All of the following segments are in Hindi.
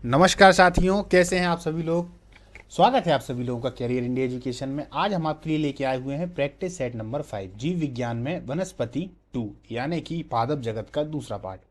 नमस्कार साथियों, कैसे हैं आप सभी लोग। स्वागत है आप सभी लोगों का कैरियर इंडिया एजुकेशन में। आज हम आपके लिए लेके आए हुए हैं प्रैक्टिस सेट नंबर 5 जीव विज्ञान में वनस्पति 2 यानी कि पादप जगत का दूसरा पार्ट।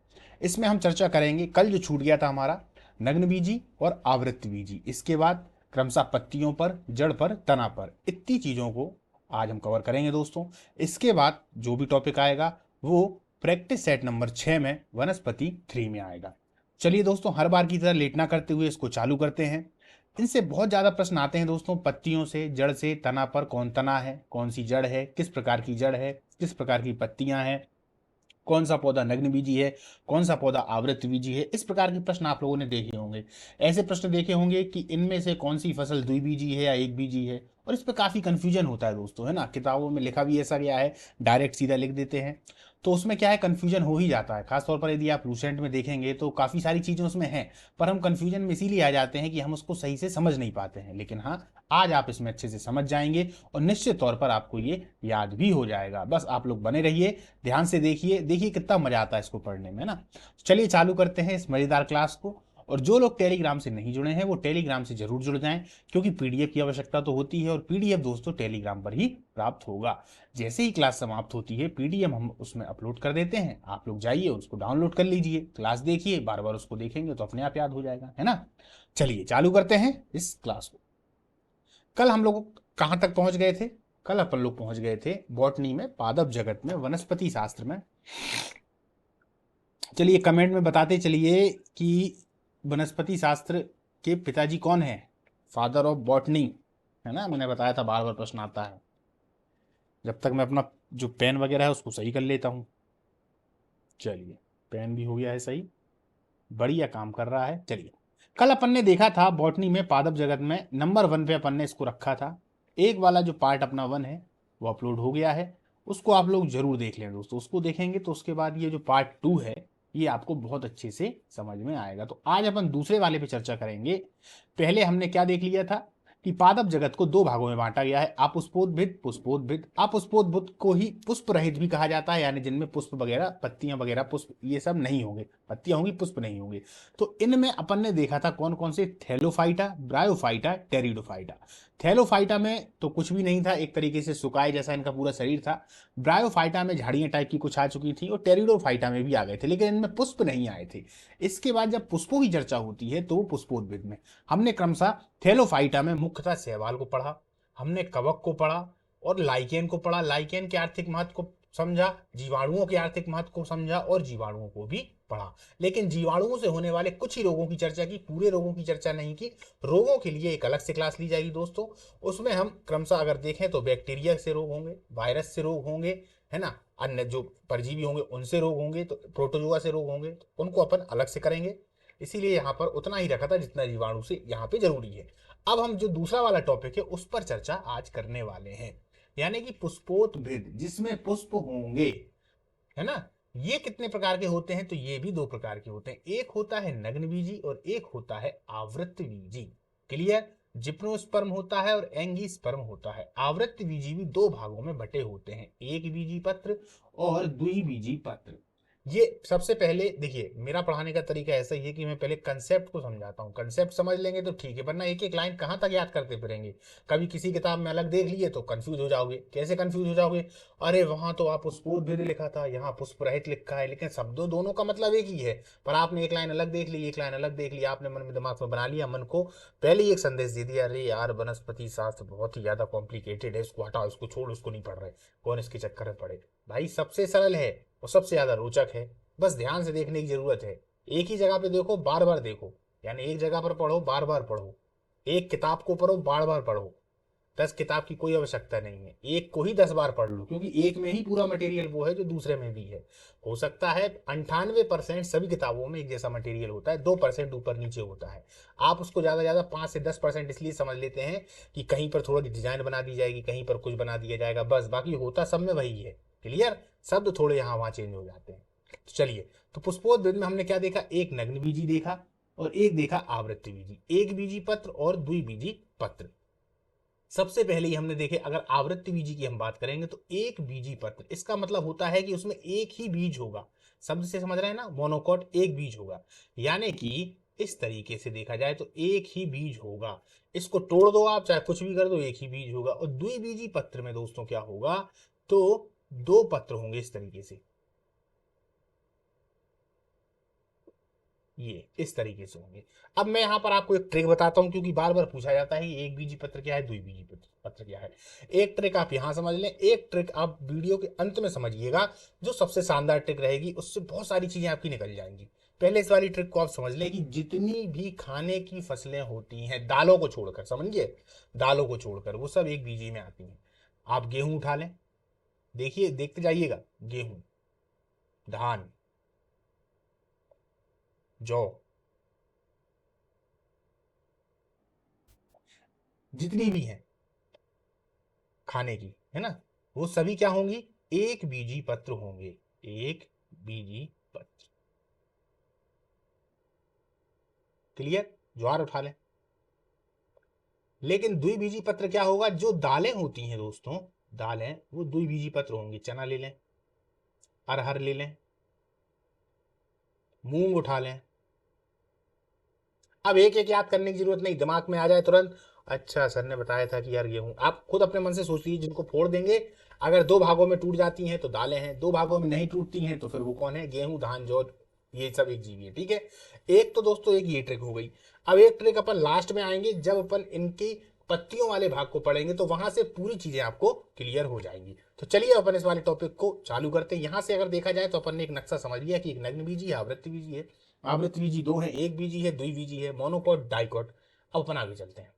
इसमें हम चर्चा करेंगे कल जो छूट गया था हमारा नग्न बीजी और आवृत्त बीजी, इसके बाद क्रमशः पत्तियों पर, जड़ पर, तना पर, इतनी चीज़ों को आज हम कवर करेंगे दोस्तों। इसके बाद जो भी टॉपिक आएगा वो प्रैक्टिस सेट नंबर 6 में वनस्पति 3 में आएगा। चलिए दोस्तों, हर बार की तरह लेट ना करते हुए इसको चालू करते हैं। इनसे बहुत ज़्यादा प्रश्न आते हैं दोस्तों, पत्तियों से, जड़ से, तना पर कौन तना है, कौन सी जड़ है, किस प्रकार की जड़ है, किस प्रकार की पत्तियां हैं, कौन सा पौधा नग्न बीजी है, कौन सा पौधा आवृत्त बीजी है। इस प्रकार के प्रश्न आप लोगों ने देखे होंगे। ऐसे प्रश्न देखे होंगे कि इनमें से कौन सी फसल द्विबीजी है या एक बीजी है, और इस पर काफ़ी कन्फ्यूजन होता है दोस्तों, है ना। किताबों में लिखा भी ऐसा गया है, डायरेक्ट सीधा लिख देते हैं, तो उसमें क्या है, कन्फ्यूजन हो ही जाता है। खासतौर पर यदि आप लूसेंट में देखेंगे तो काफ़ी सारी चीज़ें उसमें हैं, पर हम कन्फ्यूजन में इसीलिए आ जाते हैं कि हम उसको सही से समझ नहीं पाते हैं। लेकिन हाँ, आज आप इसमें अच्छे से समझ जाएंगे और निश्चित तौर पर आपको ये याद भी हो जाएगा। बस आप लोग बने रहिए, ध्यान से देखिए, देखिए कितना मजा आता है इसको पढ़ने में ना। चलिए चालू करते हैं इस मजेदार क्लास को। और जो लोग टेलीग्राम से नहीं जुड़े हैं वो टेलीग्राम से जरूर जुड़ जाएं, क्योंकि पीडीएफ की आवश्यकता तो होती है, और पीडीएफ दोस्तों टेलीग्राम पर ही प्राप्त होगा। जैसे ही क्लास समाप्त होती है पीडीएफ हम उसमें अपलोड कर देते हैं, आप लोग जाइए उसको डाउनलोड कर लीजिए, क्लास देखिए, बार बार उसको देखेंगे तो अपने आप याद हो जाएगा, है ना। चलिए चालू करते हैं इस क्लास को। कल हम लोग कहाँ तक पहुंच गए थे। कल अपन लोग पहुंच गए थे बॉटनी में, पादप जगत में, वनस्पति शास्त्र में। चलिए कमेंट में बताते चलिए कि वनस्पति शास्त्र के पिताजी कौन है, फादर ऑफ बॉटनी, है ना। मैंने बताया था बार बार प्रश्न आता है। जब तक मैं अपना जो पेन वगैरह है उसको सही कर लेता हूँ। चलिए, पेन भी हो गया है सही, बढ़िया काम कर रहा है। चलिए, कल अपन ने देखा था बॉटनी में पादप जगत में नंबर 1 पे अपन ने इसको रखा था। एक वाला जो पार्ट अपना 1 है वो अपलोड हो गया है, उसको आप लोग जरूर देख लें दोस्तों। उसको देखेंगे तो उसके बाद ये जो पार्ट 2 है ये आपको बहुत अच्छे से समझ में आएगा। तो आज अपन दूसरे वाले पे चर्चा करेंगे। पहले हमने क्या देख लिया था कि पादप जगत को दो भागों में बांटा गया है, अपुष्पोद्भिद, पुष्पोद्भिद। अपुष्पोद्भिद को ही पुष्प रहित भी कहा जाता है, यानी जिनमें पुष्प वगैरह, पत्तियां वगैरह, पुष्प ये सब नहीं होंगे, पत्तियां होंगी पुष्प नहीं होंगे। तो इनमें अपन ने देखा था कौन कौन से, थैलोफाइटा, ब्रायोफाइटा, टेरिडोफाइटा। थैलोफाइटा में तो कुछ भी नहीं था, एक तरीके से सुकाए जैसा इनका पूरा शरीर था। ब्रायोफाइटा में झाड़ियां टाइप की कुछ आ चुकी थी, और टेरिडोफाइटा में भी आ गए थे, लेकिन इनमें पुष्प नहीं आए थे। इसके बाद जब पुष्पों की चर्चा होती है तो वो पुष्पोद्भिद में हमने क्रमशः थैलोफाइटा में मुख्यतः शैवाल को पढ़ा, हमने कवक को पढ़ा, और लाइकेन को पढ़ा। लाइकेन के आर्थिक महत्व को समझा, जीवाणुओं के आर्थिक महत्व को समझा, और जीवाणुओं को भी पढ़ा। लेकिन जीवाणुओं से होने वाले कुछ ही रोगों की चर्चा की, पूरे रोगों की चर्चा नहीं की। रोगों के लिए एक अलग से क्लास ली जाएगी दोस्तों। उसमें हम क्रमशः अगर देखें तो बैक्टीरिया से रोग होंगे, वायरस से रोग होंगे, है ना, अन्य जो परजीवी होंगे उनसे रोग होंगे, तो प्रोटोजोआ से रोग होंगे, तो उनको अपन अलग से करेंगे। इसीलिए यहाँ पर उतना ही रखा था जितना जीवाणु से यहाँ पे जरूरी है। अब हम जो दूसरा वाला टॉपिक है उस पर चर्चा आज करने वाले हैं, यानी कि पुष्पोद्भिद, जिसमें पुष्प होंगे, है ना। ये कितने प्रकार के होते हैं, तो ये भी दो प्रकार के होते हैं। एक होता है नग्न बीजी और एक होता है आवृत्त बीजी। क्लियर। जिप्नोस्पर्म होता है और एंगीस्पर्म होता है। आवृत्त बीजी भी दो भागों में बटे होते हैं, एक बीजी पत्र और द्विबीजी पत्र। ये सबसे पहले देखिए, मेरा पढ़ाने का तरीका ऐसा ही है कि मैं पहले कंसेप्ट को समझाता हूँ। कंसेप्ट समझ लेंगे तो ठीक है, वरना एक एक लाइन कहाँ तक याद करते फिरेंगे। कभी किसी किताब में अलग देख लिए तो कंफ्यूज हो जाओगे। कैसे कंफ्यूज हो जाओगे, अरे वहां तो आप पुष्पोद्भिद लिखा था, यहाँ पुष्प रहित लिखा है, लेकिन शब्दों दोनों का मतलब एक ही है, पर आपने एक लाइन अलग देख ली, एक लाइन अलग देख ली, आपने मन में दिमाग में बना लिया, मन को पहले ही एक संदेश दे दिया, अरे यार वनस्पति शास्त्र बहुत ही ज्यादा कॉम्प्लिकेटेड है, इसको हटाओ, इसको छोड़, इसको नहीं पढ़ रहे, कौन इसके चक्कर में पड़े। भाई सबसे सरल है और सबसे ज्यादा रोचक है, बस ध्यान से देखने की जरूरत है। एक ही जगह पे देखो, बार बार देखो, यानी एक जगह पर पढ़ो, बार बार पढ़ो। एक किताब को पढ़ो, बार बार पढ़ो। 10 किताब की कोई आवश्यकता नहीं है, एक को ही 10 बार पढ़ लो, क्योंकि एक में ही पूरा मटेरियल वो है जो दूसरे में भी है। हो सकता है 98% सभी किताबों में एक जैसा मटेरियल होता है, 2% ऊपर नीचे होता है। आप उसको ज़्यादा ज़्यादा 5 से 10% इसलिए समझ लेते हैं कि कहीं पर थोड़ी डिजाइन बना दी जाएगी, कहीं पर कुछ बना दिया जाएगा, बस, बाकी होता सब में वही है। क्लियर। शब्द थोड़े यहाँ वहाँ चेंज हो जाते हैं। तो चलिए, तो पुष्पोद्भिद में हमने क्या देखा, एक नग्न बीजी देखा और एक देखा आवृत्त बीजी, एक बीजी पत्र और द्विबीजी पत्र। सबसे पहले ही हमने देखे, अगर आवृत्त बीजी की हम बात करेंगे तो एक बीजी पत्र, इसका मतलब होता है कि उसमें एक ही बीज होगा। शब्द से समझ रहे हैं ना, मोनोकॉट, एक बीज होगा। यानी कि इस तरीके से देखा जाए तो एक ही बीज होगा। इसको तोड़ दो आप, चाहे कुछ भी कर दो, एक ही बीज होगा। और द्विबीजी पत्र में दोस्तों क्या होगा, तो दो पत्र होंगे इस तरीके से, ये इस तरीके से होंगे। अब मैं यहां पर आपको एक ट्रिक बताता हूं, क्योंकि बार बार पूछा जाता है एक बीजी पत्र क्या है, द्विबीजी पत्र क्या है। एक ट्रिक आप यहां समझ लें, एक ट्रिक आप वीडियो के अंत में समझिएगा, जो सबसे शानदार ट्रिक रहेगी, उससे बहुत सारी चीजें आपकी निकल जाएंगी। पहले इस वाली ट्रिक को आप समझ लें कि जितनी भी खाने की फसलें होती हैं, दालों को छोड़कर, समझिए, दालों को छोड़कर, वो सब एक बीजी में आती हैं। आप गेहूं उठा लें, देखिए, देखते जाइएगा, गेहूं, धान, जौ, जितनी भी हैं खाने की, है ना, वो सभी क्या होंगी, एक बीजी पत्र होंगे, एक बीजी पत्र। क्लियर? ज्वार उठा लें। लेकिन द्विबीजी पत्र क्या होगा, जो दालें होती हैं दोस्तों, दालें, वो द्विबीजी पत्र होंगी। चना ले लें, अरहर ले लें, मूंग उठा लें। अब एक एक याद करने की जरूरत नहीं, दिमाग में आ जाए तुरंत, अच्छा सर ने बताया था कि यार गेहूं, आप खुद अपने मन से सोच लीजिए, जिनको फोड़ देंगे, अगर दो भागों में टूट जाती हैं तो दालें हैं, दो भागों में नहीं टूटती हैं तो फिर वो कौन है, गेहूं, धान, जौ, ये सब एक जीवी है। ठीक है, एक तो दोस्तों एक ये ट्रिक हो गई। अब एक ट्रिक अपन लास्ट में आएंगे, जब अपन इनकी पत्तियों वाले भाग को पढ़ेंगे, तो वहां से पूरी चीजें आपको क्लियर हो जाएंगी। तो चलिए अपन इस वाले टॉपिक को चालू करते हैं। यहां से अगर देखा जाए तो अपन ने एक नक्शा समझ लिया कि एक नग्न बीजी है, आवृत्ति बीजी है, आवृत्त बीजी दो है, एक बीजी है, द्विबीजी है, मोनोकॉट, डाइकॉट। अब अपन आगे चलते हैं।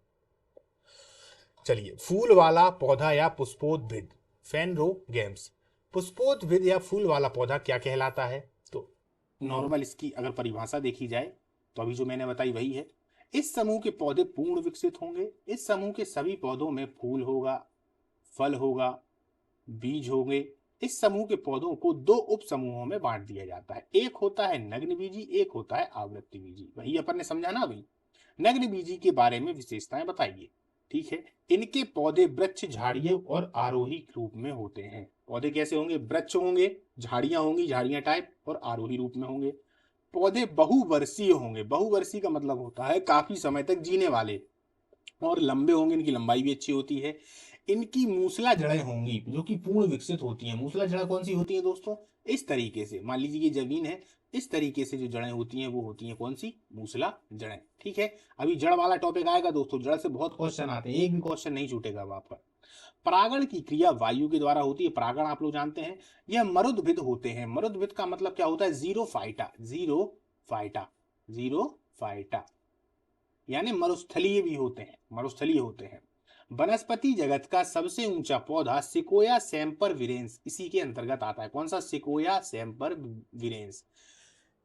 चलिए, फूल वाला पौधा या पुष्पोद्भिद, फेनरोगेम्स। पुष्पोद्भिद या फूल वाला पौधा क्या कहलाता है, तो नॉर्मल इसकी अगर परिभाषा देखी जाए तो अभी जो मैंने बताई वही है। इस समूह के पौधे पूर्ण विकसित होंगे। इस समूह के सभी पौधों में फूल होगा, फल होगा, बीज होंगे। इस समूह के पौधों को दो उप समूहों में बांट दिया जाता है, एक होता है नग्न बीजी, एक होता है आवृत्ति बीजी। वही अपन ने समझा ना अभी। नग्न बीजी के बारे में विशेषताएं बताइए। ठीक है, इनके पौधे वृक्ष, झाड़ियों और आरोही रूप में होते हैं। पौधे कैसे होंगे, वृक्ष होंगे, झाड़ियां होंगी, झाड़ियां टाइप, और आरोही रूप में होंगे। पौधे बहुवर्षीय होंगे। बहुवर्षीय का मतलब होता है काफी समय तक जीने वाले, और लंबे होंगे, इनकी लंबाई भी अच्छी होती है। इनकी मूसला जड़ें होंगी जो कि पूर्ण विकसित होती हैं। मूसला जड़ें कौन सी होती हैं दोस्तों, इस तरीके से, मान लीजिए ये जमीन है, इस तरीके से जो जड़ें होती हैं वो होती हैं कौन सी, मूसला जड़ें। ठीक है, अभी जड़ वाला टॉपिक आएगा दोस्तों, जड़ से बहुत क्वेश्चन आते हैं, एक भी क्वेश्चन नहीं छूटेगा अब आपका। परागण की क्रिया वायु के द्वारा होती है। परागण आप लोग जानते हैं, यह मरुद्भिद होते हैं। मरुद्भिद का मतलब क्या होता है, zero phyta, zero phyta, zero phyta, यानी मरुस्थलीय भी होते हैं, मरुस्थलीय होते हैं। वनस्पति जगत का सबसे ऊंचा पौधा सिकोया सैम्पर विरेंस इसी के अंतर्गत आता है। कौन सा, सिकोया सैम्पर विरेंस।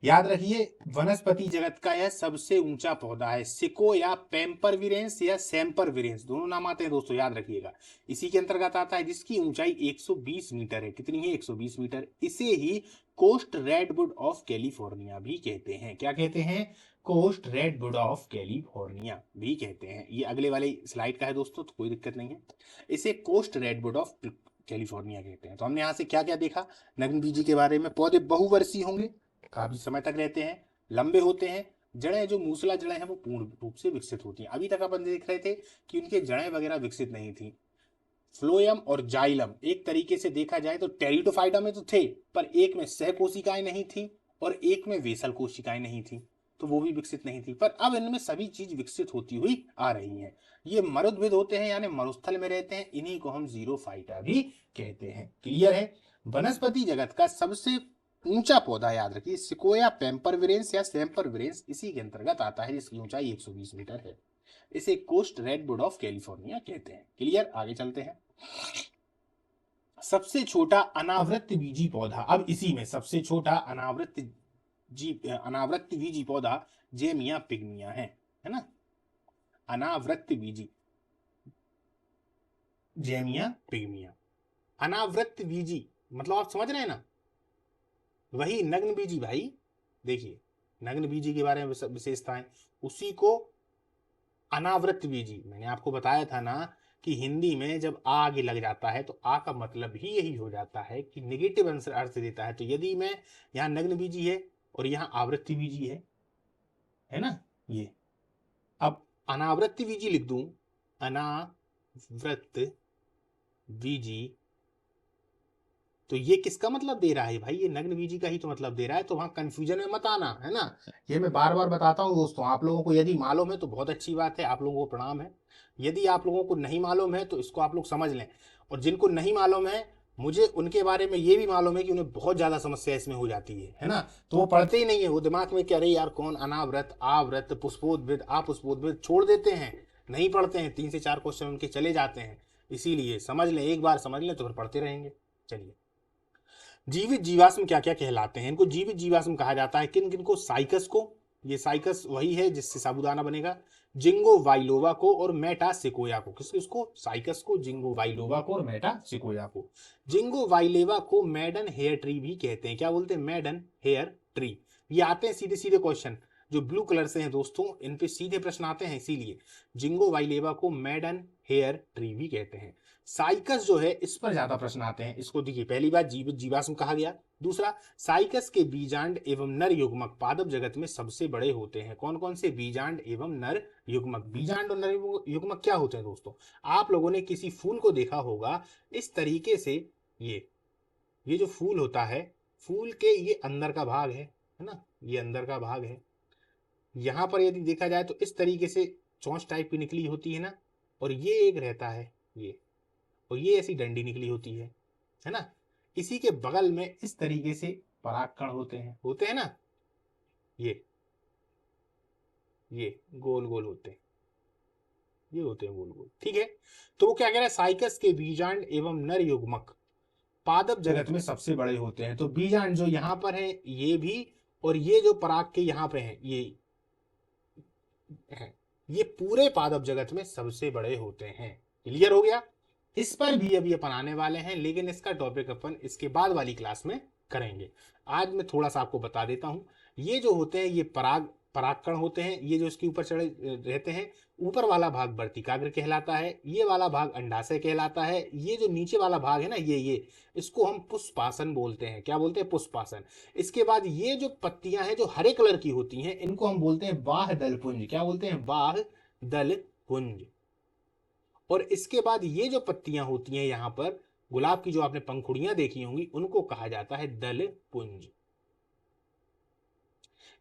याद रखिए, वनस्पति जगत का यह सबसे ऊंचा पौधा है। सिकोया पेम्पर विरेंस या सैम्पर विरेंस, दोनों नाम आते हैं दोस्तों, याद रखिएगा। इसी के अंतर्गत आता है, जिसकी ऊंचाई 120 मीटर है। कितनी है, 120 मीटर। इसे ही कोस्ट रेडवुड ऑफ कैलिफोर्निया भी कहते हैं। क्या कहते हैं, कोस्ट रेडवुड ऑफ कैलिफोर्निया भी कहते हैं। ये अगले वाले स्लाइड का है दोस्तों, तो कोई दिक्कत नहीं है। इसे कोस्ट रेडवुड ऑफ कैलिफोर्निया कहते हैं। तो हमने यहाँ से क्या क्या देखा, नग्न बीजी के बारे में। पौधे बहुवर्षीय होंगे, काफी समय तक रहते हैं, लंबे होते हैं। जड़ें, जो मूसला जड़ें हैं, वो पूर्ण रूप से विकसित होती हैं। अभी तक अपन देख रहे थे कि उनके जड़ें वगैरह विकसित नहीं थी। फ्लोयम और जाइलम, एक तरीके से देखा जाए तो टेरिडोफाइटा में तो थे, पर एक में सह कोशिकाएं नहीं थी और एक में वेसल कोशिकाएं नहीं थी, तो वो भी विकसित नहीं थी। पर अब इनमें सभी चीज विकसित होती हुई आ रही हैं। ये मरुद्भिद होते हैं, यानी मरुस्थल में रहते हैं। इन्हीं को हम जीरोफाइटा भी कहते हैं। क्लियर है। वनस्पति जगत का सबसे ऊंचा पौधा, याद रखिए, सिकोया पेम्परविरेंस या सैम्परविरेंस इसी के अंतर्गत आता है, जिसकी ऊंचाई 120 मीटर है। इसे कोस्ट रेडवुड ऑफ कैलिफोर्निया कहते हैं। क्लियर, आगे चलते हैं। सबसे छोटा अनावृत बीजी पौधा, अब इसी में सबसे छोटा अनावृत बीजी पौधा जेमिया पिग्मिया है ना, अनावृत बीजी, जेमिया पिग्मिया। अनावृत बीजी मतलब आप समझ रहे हैं ना, वही नग्न बीजी भाई। देखिए, नग्न बीजी के बारे में विशेषताएं, उसी को अनावृत बीजी। मैंने आपको बताया था ना कि हिंदी में जब आ आगे लग जाता है तो आ का मतलब ही यही हो जाता है कि निगेटिव अर्थ देता है। तो यदि मैं यहाँ नग्न बीजी है और यहाँ आवृत्ति बीजी है है ना ये। अब अनावृत बीजी लिख दूं, अनावृत बीजी, तो ये किसका मतलब दे रहा है भाई, ये नग्न बीजी का ही तो मतलब दे रहा है, तो वहां कंफ्यूजन में मत आना, है ना। ये मैं बार बार बताता हूँ दोस्तों, आप लोगों को यदि मालूम है तो बहुत अच्छी बात है, आप लोगों को प्रणाम है। यदि आप लोगों को नहीं मालूम है तो इसको आप लोग समझ लें, और जिनको नहीं मालूम है मुझे उनके बारे में ये भी मालूम है कि उन्हें बहुत ज्यादा समस्या इसमें हो जाती है ना। तो वो पढ़ते ही नहीं है, वो दिमाग में क्या रही यार कौन अनावृत आवृत पुष्पोद्भिद अपुष्पोद्भिद छोड़ देते हैं, नहीं पढ़ते हैं, 3 से 4 क्वेश्चन उनके चले जाते हैं। इसीलिए समझ लें, एक बार समझ लें तो फिर पढ़ते रहेंगे। चलिए, जीवित जीवाश्म क्या क्या कहलाते हैं, इनको जीवित जीवाश्म कहा जाता है किन किन को, साइकस को, ये साइकस वही है जिससे साबूदाना बनेगा, जिंगो वाइलोवा को और मेटा सिकोया को। किसको, इसको साइकस को, जिंगो वाइलोवा को और मेटा सिकोया को। जिंगो वाइलेवा को मैडन हेयर ट्री भी कहते हैं, क्या बोलते हैं, मैडन हेयर ट्री। ये आते हैं सीधे सीधे क्वेश्चन जो ब्लू कलर से हैं दोस्तों, इन पे सीधे प्रश्न आते हैं, इसीलिए जिंगो वाइलेवा को मैडन हेयर ट्री भी कहते हैं। साइकस जो है इस पर ज्यादा प्रश्न आते हैं, इसको देखिए, पहली बात जीवित जीवाश्म कहा गया, दूसरा साइकस के बीजांड एवं नर युग्मक पादप जगत में सबसे बड़े होते हैं। कौन कौन से, बीजांड एवं नर युग्मक। बीजांड और नर युग्मक क्या होते हैं दोस्तों, आप लोगों ने किसी फूल को देखा होगा इस तरीके से, ये जो फूल होता है, फूल के ये अंदर का भाग है ना, ये अंदर का भाग है, यहां पर यदि देखा जाए तो इस तरीके से चोंच टाइप की निकली होती है ना, और ये एक रहता है ये, और ये ऐसी डंडी निकली होती है ना। इसी के बगल में इस तरीके से परागकण होते हैं ना, ये गोल गोल होते हैं, ये होते हैं गोल गोल, ठीक है। तो वो क्या कह रहा है, साइकस के बीजांड एवं नर युग्मक पादप जगत में सबसे बड़े होते हैं। तो बीजांड जो यहां पर है ये भी, और ये जो पराग के यहां पे है ये है, ये पूरे पादप जगत में सबसे बड़े होते हैं। क्लियर हो गया। इस पर भी अभी अपन आने वाले हैं, लेकिन इसका टॉपिक अपन इसके बाद वाली क्लास में करेंगे। आज मैं थोड़ा सा आपको बता देता हूं, ये जो होते हैं ये परागकण होते हैं, ये जो इसके ऊपर चढ़े रहते हैं, ऊपर वाला भाग वर्तिकाग्र कहलाता है, ये वाला भाग अंडाशय कहलाता है, ये जो नीचे वाला भाग है ना ये इसको हम पुष्पासन बोलते हैं। क्या बोलते हैं, पुष्पासन। इसके बाद ये जो पत्तियां हैं जो हरे कलर की होती हैं, इनको हम बोलते हैं बाह दलपुंज। क्या बोलते हैं, बाह दलपुंज। और इसके बाद ये जो पत्तियां होती हैं यहां पर गुलाब की जो आपने पंखुड़ियां देखी होंगी, उनको कहा जाता है दल पुंज।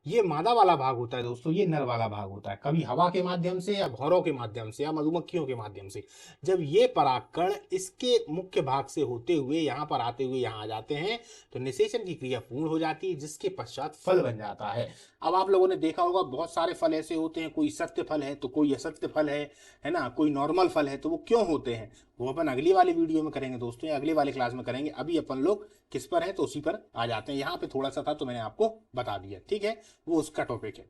ये मादा वाला भाग होता है दोस्तों, ये नर वाला भाग होता है, कभी हवा के माध्यम से या भौरों के माध्यम से या मधुमक्खियों के माध्यम से। जब ये परागकण इसके मुख्य भाग से होते हुए यहाँ पर आते हुए यहाँ आ जाते हैं तो निषेचन की क्रिया पूर्ण हो जाती है, जिसके पश्चात फल बन जाता है। अब आप लोगों ने देखा होगा बहुत सारे फल ऐसे होते हैं, कोई सत्य फल है तो कोई असत्य फल है ना, कोई नॉर्मल फल है, तो वो क्यों होते हैं वो अपन अगली वाली वीडियो में करेंगे दोस्तों, या अगले वाले क्लास में करेंगे। अभी अपन लोग किस पर है तो उसी पर आ जाते हैं। यहाँ पे थोड़ा सा था तो मैंने आपको बता दिया, ठीक है, वो उसका टॉपिक है।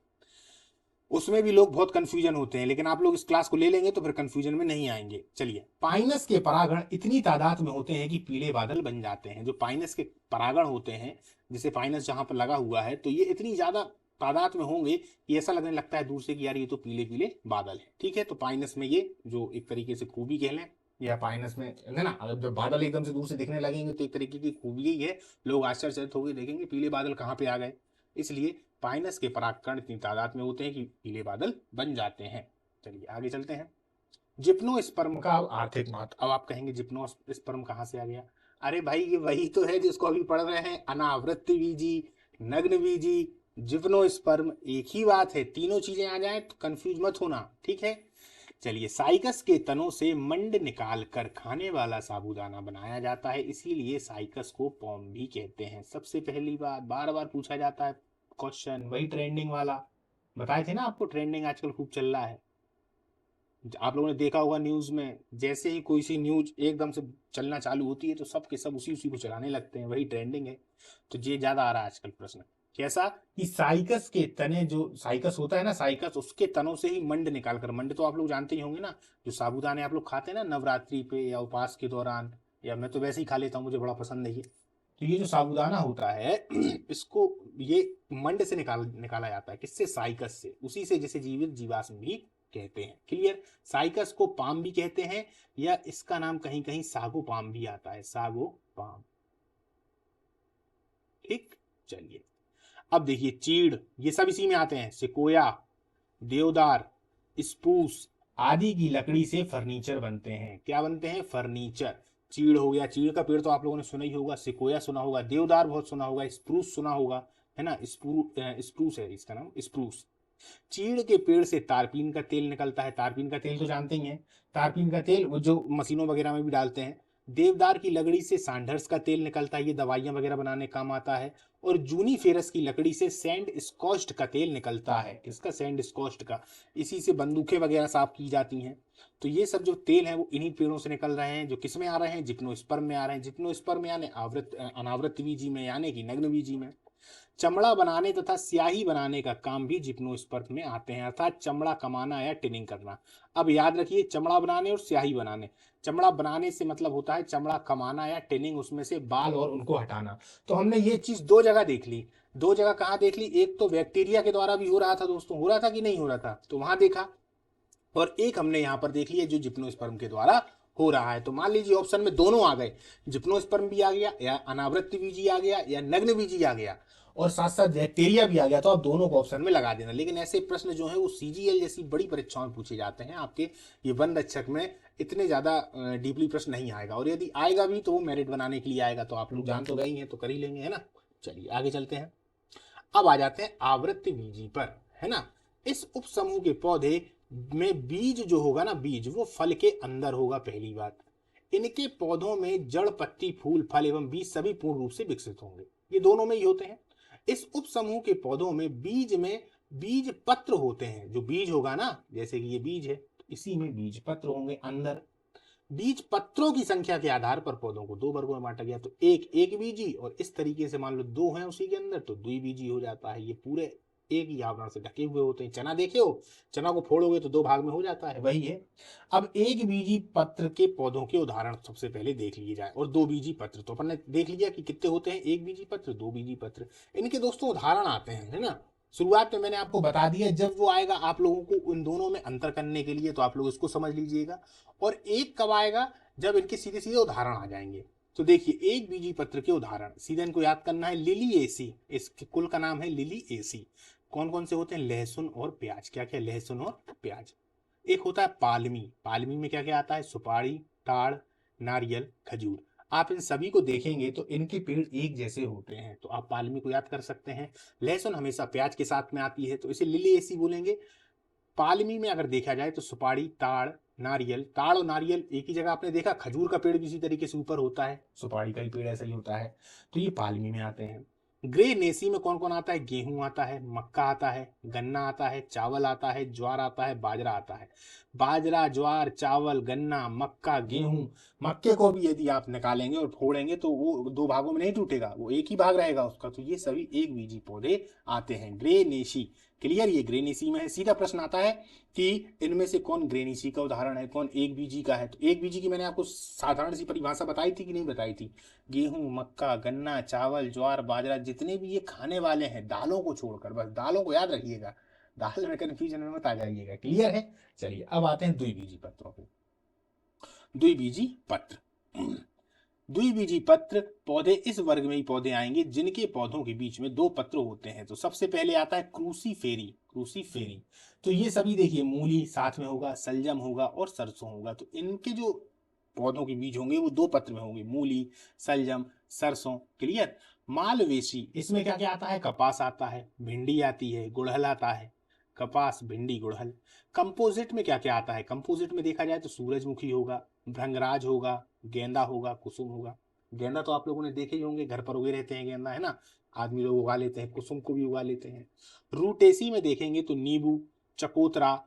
उसमें भी लोग बहुत कंफ्यूजन होते हैं, लेकिन आप लोग इस क्लास को ले लेंगे तो फिर कंफ्यूजन में नहीं आएंगे। चलिए, पाइनस के परागण इतनी तादाद में होते हैं कि पीले बादल बन जाते हैं। जो पाइनस के परागण होते हैं, जैसे पाइनस जहां पर लगा हुआ है, तो ये इतनी ज्यादा तादाद में होंगे कि ऐसा लगने लगता है दूर से कि यार ये तो पीले पीले बादल है, ठीक है। तो पाइनस में ये जो एक तरीके से खूबी कह लें, या पाइनस में है ना, अगर जब बादल एकदम से दूर से दिखने लगेंगे तो एक तरीके की खूबी ही है, लोग आश्चर्यचकित होकर देखेंगे पीले बादल कहाँ पे आ गए। इसलिए पाइनस के परागकण इतनी तादाद में होते हैं कि पीले बादल बन जाते हैं। चलिए आगे चलते हैं। जिप्नोस्पर्म का आर्थिक महत्व। अब आप कहेंगे जिप्नोस्पर्म कहाँ से आ गया, अरे भाई ये वही तो है जिसको अभी पढ़ रहे हैं, अनावृत्त बीजी, नग्न बीजी, जिप्नोस्पर्म, एक ही बात है। तीनों चीजें आ जाए तो कंफ्यूज मत होना, ठीक है। चलिए, साइकस के तनों से मंड निकाल कर खाने वाला साबूदाना बनाया जाता है, इसीलिए साइकस को पॉम भी कहते हैं। सबसे पहली बात, बार बार पूछा जाता है क्वेश्चन, वही ट्रेंडिंग वाला बताए थे ना आपको, ट्रेंडिंग आजकल खूब चल रहा है। आप लोगों ने देखा होगा न्यूज में, जैसे ही कोई सी न्यूज एकदम से चलना चालू होती है तो सब के सब उसी को चलाने लगते हैं, वही ट्रेंडिंग है। तो ये ज्यादा आ रहा है आजकल प्रश्न, कैसा कि साइकस के तने, जो साइकस होता है ना, साइकस, उसके तनों से ही मंड निकाल कर, मंड तो आप लोग जानते ही होंगे ना, जो साबूदाने आप लोग खाते हैं ना नवरात्रि पे या उपवास के दौरान, या मैं तो वैसे ही खा लेता हूँ, मुझे बड़ा पसंद है ये। तो ये जो साबूदाना होता है इसको ये मंड से निकाला जाता है, किससे, साइकस से, उसी से जिसे जीवित जीवाश्म भी कहते हैं। क्लियर। साइकस को पाम भी कहते हैं, या इसका नाम कहीं कहीं सागो पाम भी आता है, सागो पाम, ठीक। चलिए, अब देखिए चीड़, ये सब इसी में आते हैं, सिकोया, देवदार, स्प्रूस आदि की लकड़ी से फर्नीचर बनते हैं। क्या बनते हैं? फर्नीचर। चीड़ हो गया, चीड़ का पेड़ तो आप लोगों ने सुना ही होगा, सिकोया सुना होगा, देवदार बहुत सुना होगा, स्प्रूस सुना होगा, है ना, स्प्रूस है इसका नाम, स्प्रूस। चीड़ के पेड़ से तारपीन का तेल निकलता है। तारपीन का तेल तो जानते ही हैं, तारपीन का तेल वो जो मशीनों वगैरह में भी डालते हैं। देवदार की लकड़ी से सांडर्स का तेल निकलता है, ये दवाइयां वगैरह बनाने काम आता है। और जूनीफेरस की लकड़ी से सैंड स्कॉस्ट का तेल निकलता है। किसका? सैंड स्कॉस्ट का। इसी से बंदूकें वगैरह साफ की जाती हैं। तो ये सब जो तेल है वो इन्हीं पेड़ों से निकल रहे हैं, जो किस में आ रहे हैं? जिप्नोस्पर्म में आ रहे हैं। जिप्नोस्पर्म यानी अनावृत बीजी में, यानी कि नग्न बीजी में। चमड़ा बनाने तथा स्याही बनाने का काम भी जिप्नोस्पर्म में आते हैं, अर्थात चमड़ा कमाना या टिनिंग करना। अब याद रखिए, चमड़ा बनाने और स्याही बनाने। चमड़ा बनाने से मतलब होता है चमड़ा कमाना या टिनिंग, उसमें से बाल और उनको हटाना। तो हमने ये चीज दो जगह देख ली। दो जगह कहाँ देख ली? एक तो बैक्टीरिया के द्वारा भी हो रहा था दोस्तों, हो रहा था कि नहीं हो रहा था, तो वहां देखा। और एक हमने यहाँ पर देख लिया जो जिप्नोस्पर्म के द्वारा हो रहा है। तो मान लीजिए ऑप्शन में दोनों आ गए, जिप्नोस्पर्म भी आ गया, या अनावृत बीजी आ गया, या नग्न बीजी आ गया, और साथ साथ बैक्टीरिया भी आ गया, तो आप दोनों को ऑप्शन में लगा देना। लेकिन ऐसे प्रश्न जो है वो सीजीएल जैसी बड़ी परीक्षाओं में पूछे जाते हैं, आपके ये वन रक्षक में इतने ज्यादा डीपली प्रश्न नहीं आएगा। और यदि आएगा भी तो वो मेरिट बनाने के लिए आएगा, तो आप लोग जान तो गए ही हैं, तो कर ही लेंगे, है ना। चलिए आगे चलते हैं। अब आ जाते हैं आवृत्त बीजी पर, है ना। इस उप समूह के पौधे में बीज जो होगा ना, बीज वो फल के अंदर होगा, पहली बात। इनके पौधों में जड़, पत्ती, फूल, फल एवं बीज सभी पूर्ण रूप से विकसित होंगे, ये दोनों में ही होते हैं। इस उप समूह के पौधों में बीज पत्र होते हैं। जो बीज होगा ना, जैसे कि ये बीज है, तो इसी में बीज पत्र होंगे अंदर। बीज पत्रों की संख्या के आधार पर पौधों को दो वर्गों में बांटा गया। तो एक बीजी, और इस तरीके से मान लो दो हैं उसी के अंदर, तो द्विबीजी हो जाता है। ये पूरे एक ही आवरण से ढके हुए होते हैं। चना देखे हो, चना को फोड़ोगे तो दो भाग में हो जाता है, वही है। अब एक बीजी पत्र के पौधों के उदाहरण सबसे पहले देख लिए जाए। और दो बीजी पत्र तो अपन ने देख लिया कि कितने होते हैं, एक बीजी पत्र, दो बीजी पत्र। इनके दोस्तों उदाहरण आते हैं, है ना। शुरुआत में मैंने आपको बता दिया, जब वो आएगा आप लोगों को उन दोनों में अंतर करने के लिए, तो आप लोग इसको समझ लीजिएगा। और एक कब आएगा? जब इनके सीधे सीधे उदाहरण आ जाएंगे। तो देखिए, एक बीजी पत्र के उदाहरण सीधे इनको याद करना है। लिली एसी, इसके कुल का नाम है लिली एसी। कौन कौन से होते हैं? लहसुन और प्याज। क्या क्या? लहसुन और प्याज। एक होता है पालमी। पालमी में क्या क्या आता है? सुपारी, ताड़, नारियल, खजूर। आप इन सभी को देखेंगे तो इनके पेड़ एक जैसे होते हैं, तो आप पालमी को याद कर सकते हैं। लहसुन हमेशा प्याज के साथ में आती है, तो इसे लिली एसी बोलेंगे। पालमी में अगर देखा जाए तो सुपारी, ताड़, नारियल। ताड़ और नारियल एक ही जगह आपने देखा। खजूर का पेड़ भी इसी तरीके से ऊपर होता है, सुपारी का भी पेड़ ऐसा ही होता है। तो ये पालमी में आते हैं। ग्रे नेसी में कौन कौन आता है? गेहूं आता है, मक्का आता है, गन्ना आता है, चावल आता है, ज्वार आता है, बाजरा आता है। बाजरा, ज्वार, चावल, गन्ना, मक्का, गेहूं। मक्के को भी यदि आप निकालेंगे और फोड़ेंगे तो वो दो भागों में नहीं टूटेगा, वो एक ही भाग रहेगा उसका। तो ये सभी एक बीजी पौधे आते हैं, ग्रे नेसी। क्लियर? ये ग्रेनीसी में है। सीधा प्रश्न आता है कि इनमें से कौन ग्रेनीसी का उदाहरण है, कौन एक बीजी का है। तो एक बीजी की मैंने आपको साधारण सी परिभाषा बताई थी कि नहीं बताई थी? गेहूं, मक्का, गन्ना, चावल, ज्वार, बाजरा, जितने भी ये खाने वाले हैं, दालों को छोड़कर, बस दालों को याद रखिएगा, दाल में कंफ्यूजन में मत आ जाइएगा। क्लियर है? चलिए अब आते हैं द्विबीजी पत्रों पे। द्विबीजी पत्र। द्विबीजी पत्र पौधे इस वर्ग में ही पौधे आएंगे जिनके पौधों के बीच में दो पत्र होते हैं। तो सबसे पहले आता है क्रूसीफेरी। क्रूसीफेरी, तो ये सभी देखिए, मूली साथ में होगा, सलजम होगा और सरसों होगा। तो इनके जो पौधों के बीज होंगे वो दो पत्र में होंगे, मूली, सलजम, सरसों। क्लियर? मालवेशी, इसमें क्या क्या आता है? कपास आता है, भिंडी आती है, गुड़हल आता है। कपास, भिंडी, गुड़हल। कंपोजिट में क्या क्या आता है? कंपोजिट में देखा जाए तो सूरजमुखी होगा, भृंगराज होगा, गेंदा होगा, कुसुम होगा। गेंदा तो आप लोगों ने देखे ही होंगे, घर पर उगे रहते हैं गेंदा, है ना। आदमी लोग उगा लेते हैं, कुसुम को भी उगा लेते हैं। रूटेसी में देखेंगे तो नींबू, चकोतरा,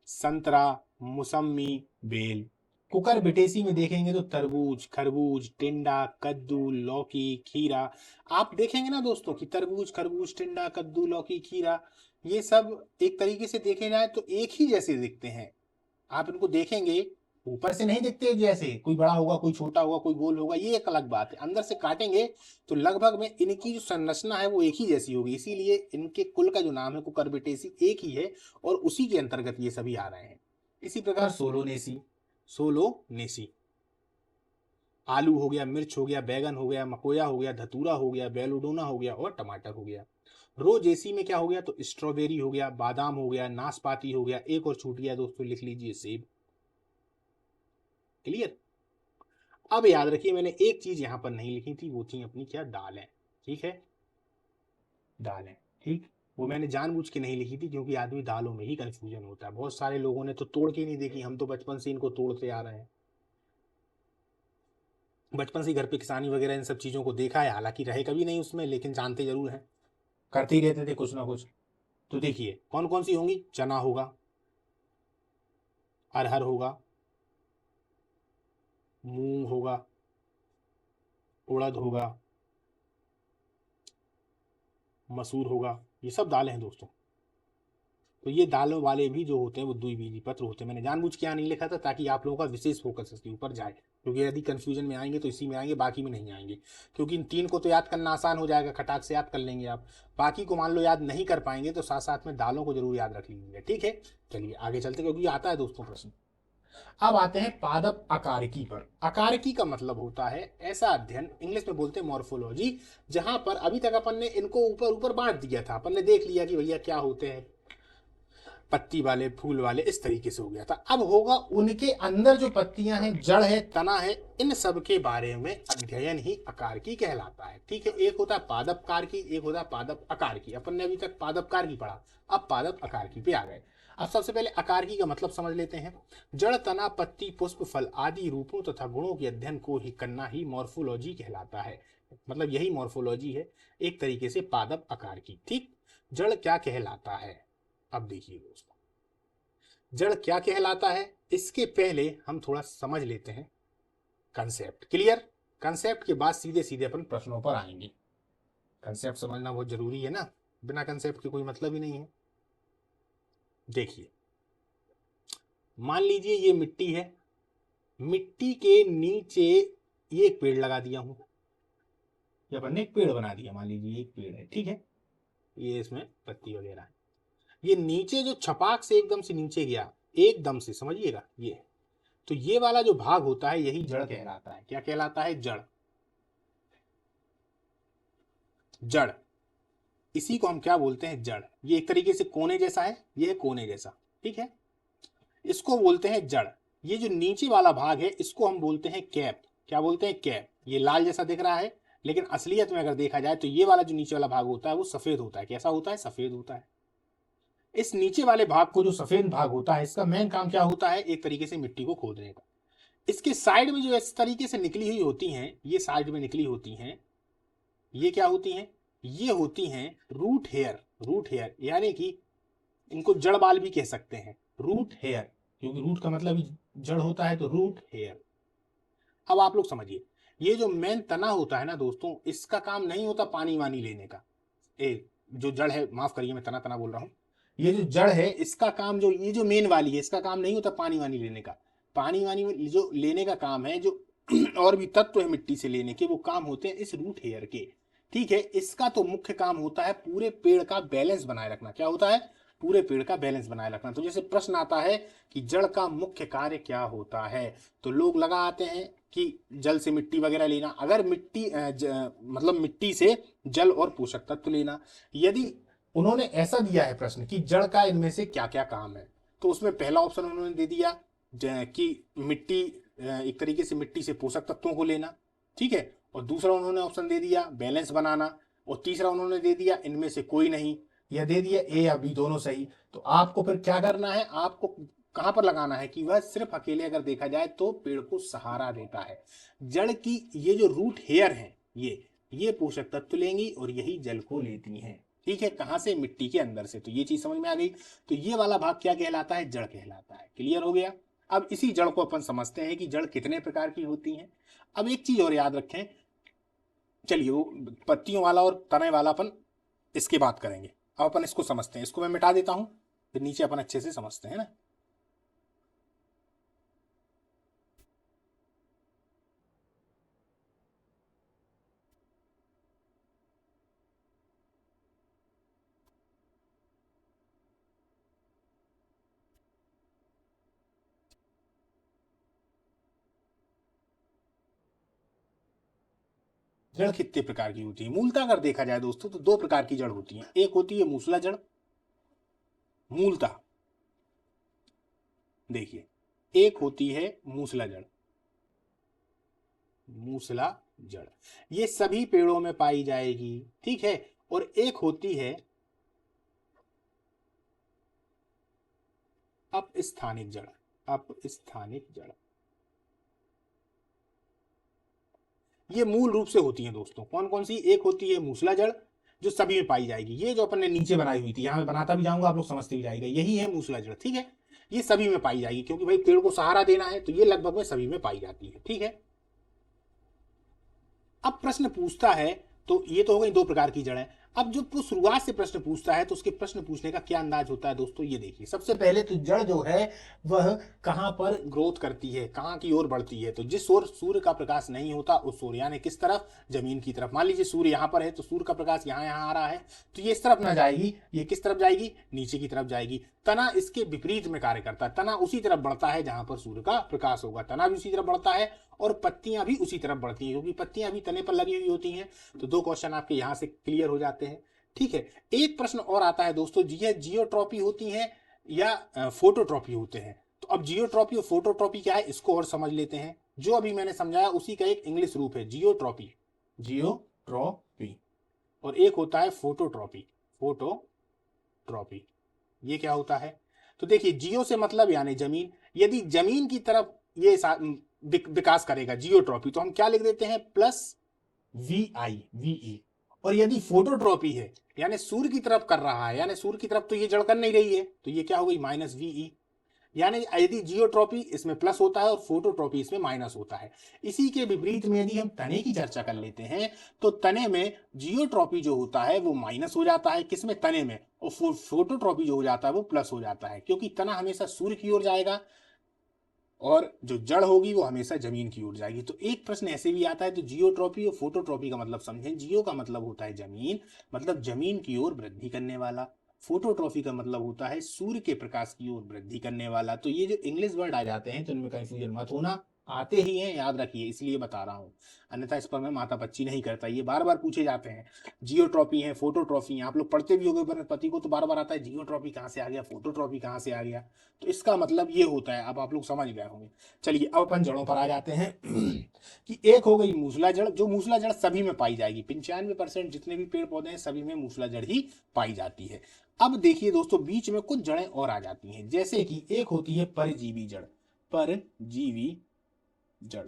संतरा, मौसम्मी, बेल। कुकर बिटेसी में देखेंगे तो तरबूज, खरबूज, टिंडा, कद्दू, लौकी, खीरा। आप देखेंगे ना दोस्तों कि तरबूज, खरबूज, टिंडा, कद्दू, लौकी, खीरा, ये सब एक तरीके से देखे जाए तो एक ही जैसे दिखते हैं। आप इनको देखेंगे, ऊपर से नहीं दिखते जैसे, कोई बड़ा होगा, कोई छोटा होगा, कोई गोल होगा, ये एक अलग बात है। अंदर से काटेंगे तो लगभग में इनकी जो संरचना है वो एक ही जैसी होगी। इसीलिए इनके कुल का जो नाम है कुकुरबिटेसी एक ही है, और उसी के अंतर्गत ये सभी आ रहे हैं। इसी प्रकार सोलोनेसी। सोलोनेसी, आलू हो गया, मिर्च हो गया, बैगन हो गया, मकोया हो गया, धतूरा हो गया, बेलोडोना हो गया और टमाटर हो गया। रोजेसी में क्या हो गया, तो स्ट्रॉबेरी हो गया, बादाम हो गया, नाशपाती हो गया, एक और छूट गया दोस्तों, लिख लीजिए सेब। क्लियर। अब याद रखिए मैंने एक चीज यहां पर नहीं लिखी थी, वो थी अपनी क्या, दालें। ठीक है, दालें। ठीक, वो मैंने जानबूझ के नहीं लिखी थी क्योंकि आदमी दालों में ही कंफ्यूजन होता है। बहुत सारे लोगों ने तो तोड़ के नहीं देखी, हम तो बचपन से इनको तोड़ते आ रहे हैं, बचपन से ही घर पे किसानी वगैरह इन सब चीजों को देखा है, हालांकि रहे कभी नहीं उसमें, लेकिन जानते जरूर हैं, करते ही रहते थे कुछ ना कुछ। तो देखिए कौन कौन सी होंगी, चना होगा, अरहर होगा, मूंग होगा, उड़द होगा, मसूर होगा, ये सब दालें हैं दोस्तों। तो ये दालों वाले भी जो होते हैं वो द्विबीजी पत्र होते हैं। मैंने जानबूझ के यहाँ नहीं लिखा था ताकि आप लोगों का विशेष फोकस इसके ऊपर जाए, क्योंकि यदि कंफ्यूजन में आएंगे तो इसी में आएंगे, बाकी में नहीं आएंगे। क्योंकि इन तीन को तो याद करना आसान हो जाएगा, खटाक से याद कर लेंगे आप। बाकी को मान लो याद नहीं कर पाएंगे तो साथ साथ में दालों को जरूर याद रख लीजिएगा। ठीक है, चलिए आगे चलते, क्योंकि आता है दोस्तों प्रश्न। अब आते हैं पादप अकारकी पर। अकारकी का मतलब होता है ऐसा अध्ययन, इंग्लिश में बोलते हैं मॉर्फोलॉजी, जहां पर अभी तक अपन ने इनको ऊपर ऊपर बांट दिया था, अपन ने देख लिया कि भैया क्या होते हैं, पत्ती वाले, फूल वाले, इस तरीके से हो गया था। अब होगा उनके अंदर जो पत्तियां हैं, जड़ है, तना है, इन सब के बारे में अध्ययन ही अकारकी कहलाता है। ठीक है, एक होता है पादप कारकी, एक होता है पादप अकारकी। अपन ने अभी तक पादप कारकी पढ़ा, अब पादप अकारकी पे आ गए। अब सबसे पहले अकारकी का मतलब समझ लेते हैं। जड़, तना, पत्ती, पुष्प, फल आदि रूपों तथा गुणों के अध्ययन को ही करना ही मॉर्फोलॉजी कहलाता है। मतलब यही मॉर्फोलॉजी है एक तरीके से, पादप अकारकी। ठीक, जड़ क्या कहलाता है, अब देखिए दोस्तों, जड़ क्या कहलाता है, इसके पहले हम थोड़ा समझ लेते हैं कंसेप्ट। क्लियर, कंसेप्ट के बाद सीधे सीधे अपन प्रश्नों पर आएंगे। कंसेप्ट समझना बहुत जरूरी है ना, बिना कंसेप्ट के कोई मतलब ही नहीं है। देखिए, मान लीजिए ये मिट्टी है, मिट्टी के नीचे ये एक पेड़ लगा दिया हूं, या अपन ने एक पेड़ बना दिया, मान लीजिए एक पेड़ है। ठीक है, ये इसमें पत्ती वगैरह है, ये नीचे जो छपाक से एकदम से नीचे गया, एकदम से समझिएगा ये, तो ये वाला जो भाग होता है यही जड़ कहलाता है। क्या कहलाता है, जड़। जड़, इसी को हम क्या बोलते हैं, जड़। ये एक तरीके से कोने जैसा है, ये है कोने जैसा। ठीक है, इसको बोलते हैं जड़। ये जो नीचे वाला भाग है इसको हम बोलते हैं कैप। क्या बोलते हैं, कैप। ये लाल जैसा दिख रहा है, लेकिन असलियत में अगर देखा जाए तो ये वाला जो नीचे वाला भाग होता है वो सफेद होता है। कैसा होता है, सफेद होता है। इस नीचे वाले भाग को, जो सफेद भाग होता है, इसका मेन काम क्या होता है, एक तरीके से मिट्टी को खोदने का। इसके साइड में जो इस तरीके से निकली हुई होती हैं, ये साइड में निकली होती हैं, ये क्या होती हैं, ये होती हैं रूट हेयर। रूट हेयर यानी कि इनको जड़ बाल भी कह सकते हैं, रूट हेयर, क्योंकि रूट का मतलब ही जड़ होता है, तो रूट हेयर। अब आप लोग समझिए, ये जो मेन तना होता है ना दोस्तों, इसका काम नहीं होता पानी वानी लेने का। जो जड़ है, माफ करिए मैं तना तना बोल रहा हूँ, ये जो जड़ है इसका काम, जो ये जो मेन वाली है, इसका काम नहीं होता पानी वानी लेने का। पानी वानी जो लेने का काम है, जो और भी तत्व है मिट्टी से लेने के, वो काम होते हैं इस रूट हेयर के। ठीक है, इसका तो मुख्य काम होता है पूरे पेड़ का बैलेंस बनाए रखना। क्या होता है, पूरे पेड़ का बैलेंस बनाए रखना। तो जैसे प्रश्न आता है कि जड़ का मुख्य कार्य क्या होता है, तो लोग लगा आते हैं कि जल से मिट्टी वगैरह लेना। अगर मिट्टी मतलब मिट्टी से जल और पोषक तत्व लेना। यदि उन्होंने ऐसा दिया है प्रश्न कि जड़ का इनमें से क्या क्या काम है, तो उसमें पहला ऑप्शन उन्होंने दे दिया कि मिट्टी, एक तरीके से मिट्टी से पोषक तत्वों को लेना। ठीक है, और दूसरा उन्होंने ऑप्शन दे दिया बैलेंस बनाना, और तीसरा उन्होंने दे दिया इनमें से कोई नहीं, या दे दिया ए या बी दोनों सही। तो आपको फिर क्या करना है, आपको कहां पर लगाना है कि वह सिर्फ अकेले अगर देखा जाए तो पेड़ को सहारा देता है। जड़ की ये जो रूट हेयर है, ये पोषक तत्व लेंगी और यही जल को लेती हैं। ठीक है, कहां से, मिट्टी के अंदर से। तो ये चीज समझ में आ गई। तो ये वाला भाग क्या कहलाता है, जड़ कहलाता है। क्लियर हो गया। अब इसी जड़ को अपन समझते हैं कि जड़ कितने प्रकार की होती हैं। अब एक चीज और याद रखें, चलिए वो पत्तियों वाला और तने वाला अपन इसके बात करेंगे। अब अपन इसको समझते हैं, इसको मैं मिटा देता हूं, फिर नीचे अपन अच्छे से समझते हैं ना। जड़ कितने प्रकार की होती है? मूलतः अगर देखा जाए दोस्तों तो दो प्रकार की जड़ होती है। एक होती है मूसला जड़, मूलतः देखिए, एक होती है मूसला जड़, मूसला जड़ ये सभी पेड़ों में पाई जाएगी, ठीक है। और एक होती है अपस्थानिक जड़, अपस्थानिक जड़ ये मूल रूप से होती है दोस्तों। कौन कौन सी? एक होती है मूसला जड़ जो सभी में पाई जाएगी, ये जो अपन ने नीचे बनाई हुई थी, यहां मैं बनाता भी जाऊंगा, आप लोग समझते भी जाएगा, यही है मूसला जड़, ठीक है। ये सभी में पाई जाएगी क्योंकि भाई पेड़ को सहारा देना है, तो ये लगभग में सभी में पाई जाती है, ठीक है। अब प्रश्न पूछता है, तो ये तो हो गई दो प्रकार की जड़ें। अब जो वो शुरुआत से प्रश्न पूछता है तो उसके प्रश्न पूछने का क्या अंदाज होता है दोस्तों, ये देखिए। सबसे पहले तो जड़ जो है वह कहां पर ग्रोथ करती है, कहां की ओर बढ़ती है? तो जिस ओर सूर्य का प्रकाश नहीं होता उस ओर, यानी किस तरफ? जमीन की तरफ। मान लीजिए सूर्य यहां पर है तो सूर्य का प्रकाश यहां यहां आ रहा है, तो ये इस तरफ ना जाएगी, ये किस तरफ जाएगी? नीचे की तरफ जाएगी। तना इसके विपरीत में कार्य करता है, तना उसी तरफ बढ़ता है जहां पर सूर्य का प्रकाश होगा, तना भी उसी तरफ बढ़ता है और पत्तियां भी उसी तरफ बढ़ती हैं, क्योंकि पत्तियां भी तने पर लगी हुई होती हैं। तो दो क्वेश्चन आपके यहां से क्लियर हो जाते हैं, ठीक है। एक प्रश्न और आता है दोस्तों, ये जियोट्रॉपी होती है या फोटोट्रॉपी होते हैं? तो अब जियोट्रॉपी और फोटोट्रॉपी क्या है इसको और समझ लेते हैं। जो अभी मैंने समझाया उसी का एक इंग्लिश रूप है जियोट्रॉपी, जियोट्रॉपी। और एक होता है फोटोट्रॉपी, फोटोट्रॉपी। ये क्या होता है? तो देखिए, जियो से मतलब यानी जमीन, यदि जमीन की तरफ ये विकास करेगा जियोट्रॉपी, तो हम क्या लिख देते हैं? Plus VI। और यदि फोटोट्रॉपी है यानी सूर्य की तरफ कर रहा है, यानी सूर्य की तरफ तो ये जड़ कर नहीं रही है, तो ये क्या हो गई? -VE। यानी यदि जियोट्रॉपी इसमें प्लस होता है और फोटोट्रॉपी इसमें माइनस होता है। इसी के विपरीत में यदि हम तने की चर्चा कर लेते हैं तो तने में जियोट्रॉपी जो होता है वो माइनस हो जाता है, किसमें? तने में। और फोटोट्रॉपी जो हो जाता है वो प्लस हो जाता है, क्योंकि तना हमेशा सूर्य की ओर जाएगा और जो जड़ होगी वो हमेशा जमीन की ओर जाएगी। तो एक प्रश्न ऐसे भी आता है, तो जियोट्रॉपी और फोटोट्रॉपी का मतलब समझें। जियो का मतलब होता है जमीन, मतलब जमीन की ओर वृद्धि करने वाला। फोटोट्रॉफी का मतलब होता है सूर्य के प्रकाश की ओर वृद्धि करने वाला। तो ये जो इंग्लिश वर्ड आ जाते हैं तो इनमें कंफ्यूजन मत होना, आते ही हैं, याद रखिए, इसलिए बता रहा हूं, अन्यथा इस पर मैं माता पच्ची नहीं करता। ये बार बार पूछे जाते हैं, जियोट्रॉपी है, फोटोट्रॉफी है, आप लोग पढ़ते भी होंगे वनस्पति को, तो बार बार आता है जियोट्रॉपी कहाँ से आ गया, फोटोट्रॉपी कहाँ से आ गया। तो इसका मतलब ये होता है, अब आप लोग समझ गए होंगे। चलिए अब अपन जड़ों पर आ जाते हैं कि एक हो गई मूसला जड़, जो मूसला जड़ सभी में पाई जाएगी, 95% जितने भी पेड़ पौधे हैं सभी में मूसला जड़ ही पाई जाती है। अब देखिए दोस्तों, बीच में कुछ जड़ें और आ जाती हैं, जैसे कि एक होती है परजीवी जड़, परजीवी जड़।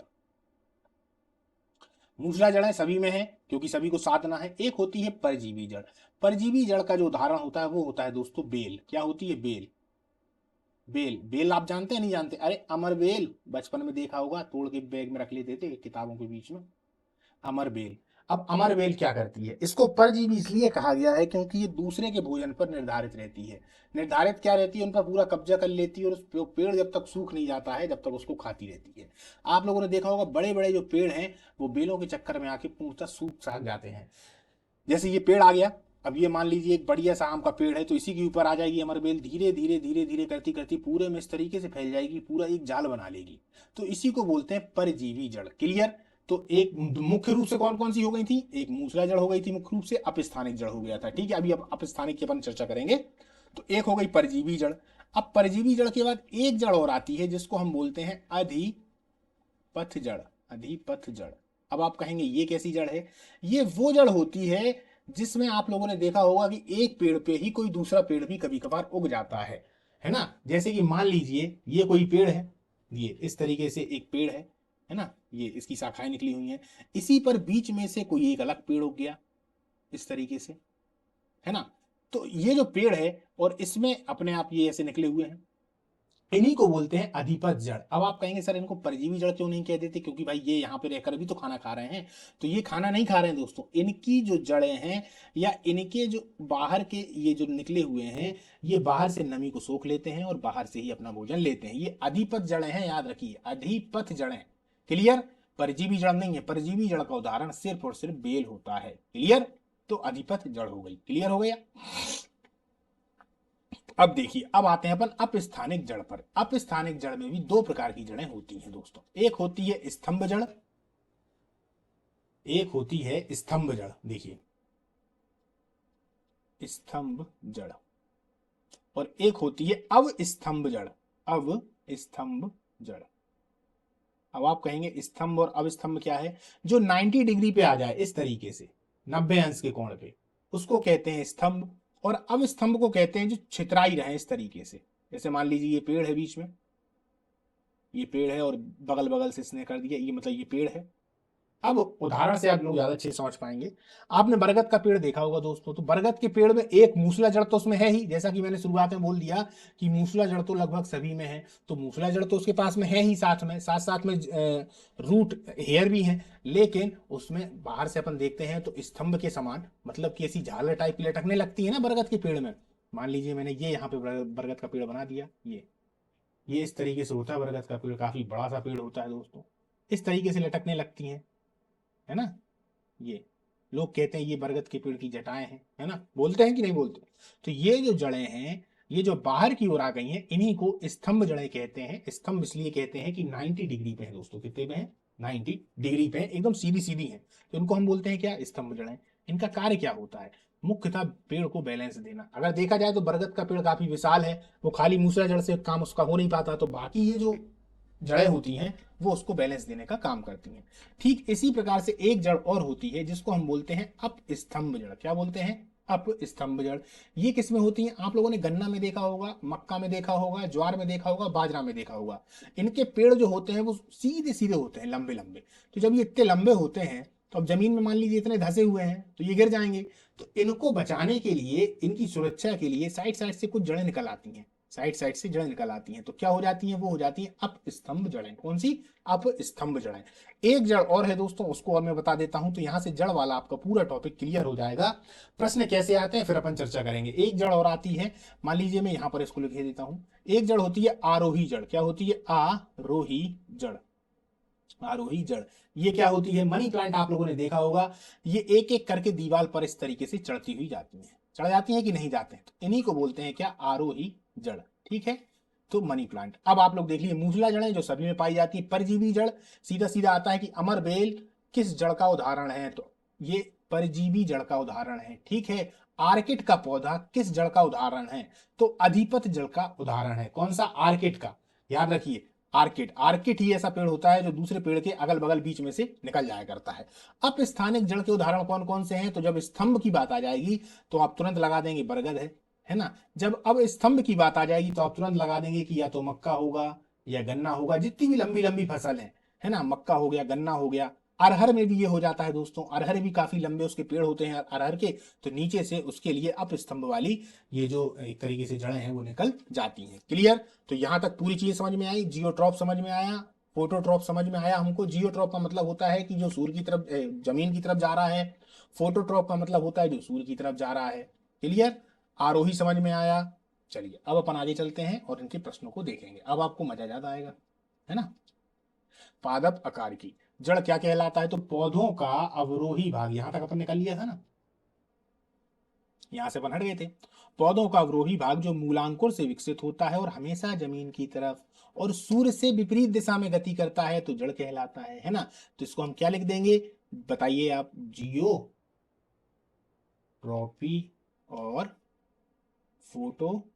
मूसला जड़ें सभी में है क्योंकि सभी को साधना है। एक होती है परजीवी जड़। परजीवी जड़ का जो उदाहरण होता है वो होता है दोस्तों बेल। क्या होती है? बेल। बेल, बेल आप जानते हैं नहीं जानते? अरे अमर बेल, बचपन में देखा होगा, तोड़ के बैग में रख लेते थे किताबों के बीच में, अमर बेल। अब अमर बेल क्या करती है? इसको परजीवी इसलिए कहा गया है क्योंकि ये दूसरे के भोजन पर निर्धारित रहती है। निर्धारित क्या रहती है? उन पर पूरा कब्जा कर लेती है और उस पेड़ जब तक सूख नहीं जाता है जब तक उसको खाती रहती है। आप लोगों ने देखा होगा बड़े बड़े जो पेड़ हैं वो बेलों के चक्कर में आके पूर्णतः सूख साख जाते हैं। जैसे ये पेड़ आ गया, अब ये मान लीजिए एक बढ़िया सा आम का पेड़ है, तो इसी के ऊपर आ जाएगी अमरबेल, धीरे धीरे धीरे धीरे करती करती पूरे में इस तरीके से फैल जाएगी, पूरा एक जाल बना लेगी। तो इसी को बोलते हैं परजीवी जड़। क्लियर? तो एक मुख्य रूप से कौन कौन सी हो गई थी? एक मूसला जड़ हो गई थी मुख्य रूप से, अपस्थानिक जड़ हो गया था, ठीक है। अभी अब अपस्थानिक की अपन चर्चा करेंगे। तो एक हो गई परजीवी जड़। अब परजीवी जड़ के बाद एक जड़ और आती है जिसको हम बोलते हैं अधिपथ जड़, अधिपथ जड़। अब आप कहेंगे ये कैसी जड़ है? ये वो जड़ होती है जिसमें आप लोगों ने देखा होगा कि एक पेड़ पे ही कोई दूसरा पेड़ भी कभी कभार उग जाता है ना। जैसे कि मान लीजिए ये कोई पेड़ है, ये इस तरीके से एक पेड़ है ना, ये इसकी शाखाएं निकली हुई हैं, इसी पर बीच में से कोई एक अलग पेड़ उग गया इस तरीके से, है ना। तो ये जो पेड़ है और इसमें अपने आप ये ऐसे निकले हुए हैं, इन्हीं को बोलते हैं अधिपद जड़। अब आप कहेंगे सर इनको परजीवी जड़ क्यों नहीं कह देते? क्योंकि भाई ये यहाँ पे रहकर भी तो खाना खा रहे हैं। तो ये खाना नहीं खा रहे हैं दोस्तों, इनकी जो जड़ें हैं या इनके जो बाहर के ये जो निकले हुए हैं, ये बाहर से नमी को सोख लेते हैं और बाहर से ही अपना भोजन लेते हैं। ये अधिपद जड़ें हैं, याद रखिए, अधिपथ जड़ें। क्लियर? परजीवी जड़ नहीं है। परजीवी जड़ का उदाहरण सिर्फ और सिर्फ बेल होता है। क्लियर? तो अधिपथ जड़ हो गई। क्लियर हो गया? अब देखिए, अब आते हैं अपन अपस्थानिक जड़ पर। अपस्थानिक जड़ में भी दो प्रकार की जड़ें होती हैं दोस्तों। एक होती है स्तंभ जड़, एक होती है स्तंभ जड़, देखिए स्तंभ जड़, और एक होती है अवस्तंभ जड़, अवस्तंभ जड़। अब आप कहेंगे स्तंभ और अवस्तंभ क्या है? जो 90 डिग्री पे आ जाए इस तरीके से, 90 अंश के कोण पे, उसको कहते हैं स्तंभ। और अवस्तंभ को कहते हैं जो छितराई रहे इस तरीके से। जैसे मान लीजिए ये पेड़ है, बीच में ये पेड़ है और बगल बगल से इसने कर दिया, ये मतलब ये पेड़ है। अब उदाहरण से आप लोग ज्यादा अच्छे से समझ पाएंगे। आपने बरगद का पेड़ देखा होगा दोस्तों, तो बरगद के पेड़ में एक मूसला जड़ तो उसमें है ही, जैसा कि मैंने शुरुआत में बोल दिया कि मूसला जड़ तो लगभग सभी में है। तो मूसला जड़ तो उसके पास में है ही, साथ में साथ साथ में रूट हेयर भी है। लेकिन उसमें बाहर से अपन देखते हैं तो स्तंभ के समान, मतलब कि ऐसी झालर टाइप की लटकने लगती है ना बरगद के पेड़ में। मान लीजिए मैंने ये यहाँ पे बरगद का पेड़ बना दिया, ये इस तरीके से होता है बरगद का पेड़, काफी बड़ा सा पेड़ होता है दोस्तों, इस तरीके से लटकने लगती हैं, है ना। ये लोग कहते हैं ये बरगद के पेड़ की जटाएं हैं, है ना, बोलते हैं कि नहीं बोलते। तो ये जो जड़ें हैं, ये जो बाहर की ओर आ गई हैं, इन्हीं को स्तंभ जड़ें कहते हैं। स्तंभ इसलिए कहते हैं कि 90 डिग्री पे है दोस्तों, कितने पे है? 90 डिग्री पे, एकदम सीधी सीधी है, तो इनको हम बोलते हैं क्या? स्तंभ जड़ें। इनका कार्य क्या होता है? मुख्यतः पेड़ को बैलेंस देना। अगर देखा जाए तो बरगद का पेड़ काफी विशाल है, वो खाली मूसला जड़ से काम उसका हो नहीं पाता, तो बाकी ये जो जड़ें होती हैं वो उसको बैलेंस देने का काम करती हैं। ठीक इसी प्रकार से एक जड़ और होती है जिसको हम बोलते हैं अपस्तंभ जड़। क्या बोलते हैं? अपस्तंभ जड़। ये किस में होती हैं? आप लोगों ने गन्ना में देखा होगा, मक्का में देखा होगा, ज्वार में देखा होगा, बाजरा में देखा होगा। इनके पेड़ जो होते हैं वो सीधे सीधे होते हैं, लंबे लंबे। तो जब ये इतने लंबे होते हैं तो अब जमीन में मान लीजिए इतने धसे हुए हैं तो ये गिर जाएंगे। तो इनको बचाने के लिए, इनकी सुरक्षा के लिए साइड साइड से कुछ जड़ें निकल आती हैं, साइड साइड से जड़ें निकल आती हैं। तो क्या हो जाती हैं? वो हो जाती हैं अपस्तंभ जड़ें। कौन सी? अपस्तंभ जड़ें। एक जड़ और है दोस्तों, उसको और मैं बता देता हूं, तो यहां से जड़ वाला आपका पूरा टॉपिक क्लियर हो जाएगा। प्रश्न कैसे आते हैं फिर अपन चर्चा करेंगे। एक जड़ और आती है, मान लीजिए मैं यहां पर इसको लिख देता हूं। एक जड़ होती है आरोही जड़। क्या होती है? आरोही जड़। आरोही जड़ ये क्या होती है? मनी प्लांट आप लोगों ने देखा होगा, ये एक एक करके दीवार पर इस तरीके से चढ़ती हुई जाती है। चढ़ जाती है कि नहीं जाते हैं? तो इन्हीं को बोलते हैं क्या? आरोही जड़। ठीक है, तो मनी प्लांट। अब आप लोग देख लीजिए मूसला जड़ें जो सभी में पाई जाती है। परजीवी जड़, सीधा सीधा आता है कि अमर बेल किस जड़ का उदाहरण है? तो ये परजीवी जड़ का उदाहरण है। ठीक है, आर्किड का पौधा किस जड़ का उदाहरण है? तो अधिपत जड़ का उदाहरण है। कौन सा? आर्किड का। याद रखिए, आर्किड। आर्किड ही ऐसा पेड़ होता है जो दूसरे पेड़ के अगल बगल बीच में से निकल जाया करता है। अब स्थानिक जड़ के उदाहरण कौन कौन से हैं? तो जब स्तंभ की बात आ जाएगी तो आप तुरंत लगा देंगे बरगद है ना। जब अब स्तंभ की बात आ जाएगी तो आप तुरंत लगा देंगे कि या तो मक्का होगा या गन्ना होगा, जितनी भी लंबी लंबी फसल है ना, मक्का हो गया, गन्ना हो गया। अरहर में भी ये हो जाता है दोस्तों, अरहर भी काफी लंबे उसके पेड़ होते हैं अरहर के, तो नीचे से उसके लिए अपस्तंभ वाली ये जो एक तरीके से जड़ें हैं वो निकल जाती हैं। क्लियर? तो यहां तक पूरी चीज समझ में आई। जियोट्रॉप समझ में आया, फोटोट्रॉप समझ में आया हमको। जियोट्रॉप का मतलब होता है कि जो सूर्य की तरफ जमीन की तरफ जा रहा है। फोटोट्रॉप का मतलब होता है जो सूर्य की तरफ जा रहा है। क्लियर? आरोही समझ में आया। चलिए अब अपन आगे चलते हैं और इनके प्रश्नों को देखेंगे, अब आपको मजा ज्यादा आएगा, है ना। पादप आकार की जड़ क्या कहलाता है? तो पौधों का अवरोही भाग। यहां तक अपन ने कर लिया था ना, यहां से अपन हट गए थे। पौधों का अवरोही भाग जो मूलांकुर से विकसित होता है और हमेशा जमीन की तरफ और सूर्य से विपरीत दिशा में गति करता है तो जड़ कहलाता है ना। तो इसको हम क्या लिख देंगे? बताइए आप। जियोट्रॉपी और फोटोट्रॉपी,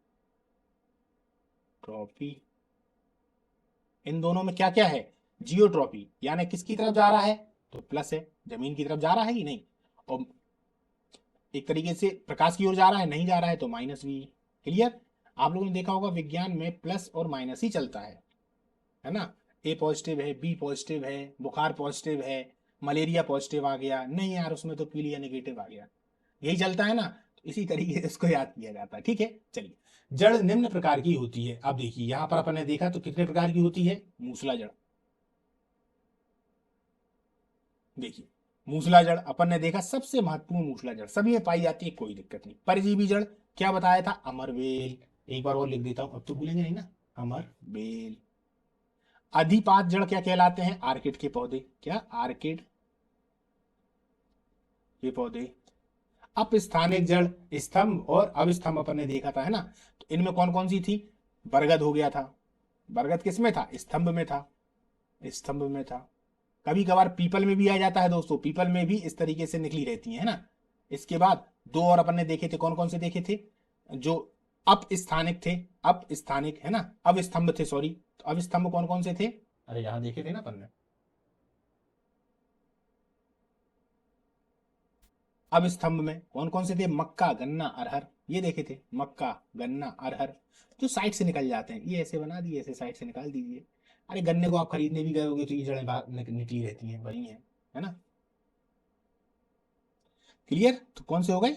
इन दोनों में क्या क्या है? जियोट्रॉपी यानी किसकी तरफ जा रहा है? तो प्लस है, जमीन की तरफ जा रहा है कि नहीं। और एक तरीके से प्रकाश की ओर जा रहा है, नहीं जा रहा है तो माइनस भी। क्लियर? आप लोगों ने देखा होगा विज्ञान में प्लस और माइनस ही चलता है ना। ए पॉजिटिव है, बी पॉजिटिव है, बुखार पॉजिटिव है, मलेरिया पॉजिटिव आ गया, नहीं यार उसमें तो पीलिया नेगेटिव आ गया, यही चलता है ना। तो इसी तरीके से इसको याद किया जाता है। ठीक है, चलिए। जड़ निम्न प्रकार की होती है। अब देखिए यहां पर अपन ने देखा तो कितने प्रकार की होती है? मूसला जड़। देखिए मूसला जड़ अपन ने देखा सबसे महत्वपूर्ण मूसला जड़, सभी में पाई जाती है, कोई दिक्कत नहीं। परजीवी जड़ क्या बताया था? अमरबेल। एक बार और लिख देता हूं, अब तो भूलेंगे नहीं ना, अमरबेल। अधिपात जड़ क्या कहलाते हैं? आर्किड के पौधे। क्या? आर्किड के पौधे। अपस्थानिक जड़, स्तंभ और अविस्तंभ अपन ने देखा था, है ना। तो इनमें कौन कौन सी थी? बरगद हो गया था। बरगद किस में था? स्तंभ में था, स्तंभ में था। कभी कभार पीपल में भी आ जाता है दोस्तों, पीपल में भी इस तरीके से निकली रहती है ना। इसके बाद दो और अपन ने देखे थे, कौन कौन से देखे थे, जो अप स्थानिक थे, अप स्थानिक है ना, अब स्तंभ थे, सॉरी, तो अब स्तंभ कौन कौन से थे, अरे यहां देखे थे ना अपन ने। अब स्तंभ में कौन कौन से थे, मक्का गन्ना अरहर, ये देखे थे, मक्का गन्ना अरहर, जो साइड से निकल जाते हैं, ये ऐसे बना दिए, ऐसे साइड से निकाल दीजिए। अरे गन्ने को आप खरीदने भी गए होगे तो ये जड़ें बाहर निकली रहती हैं, वही है ना। क्लियर, तो कौन से हो गए,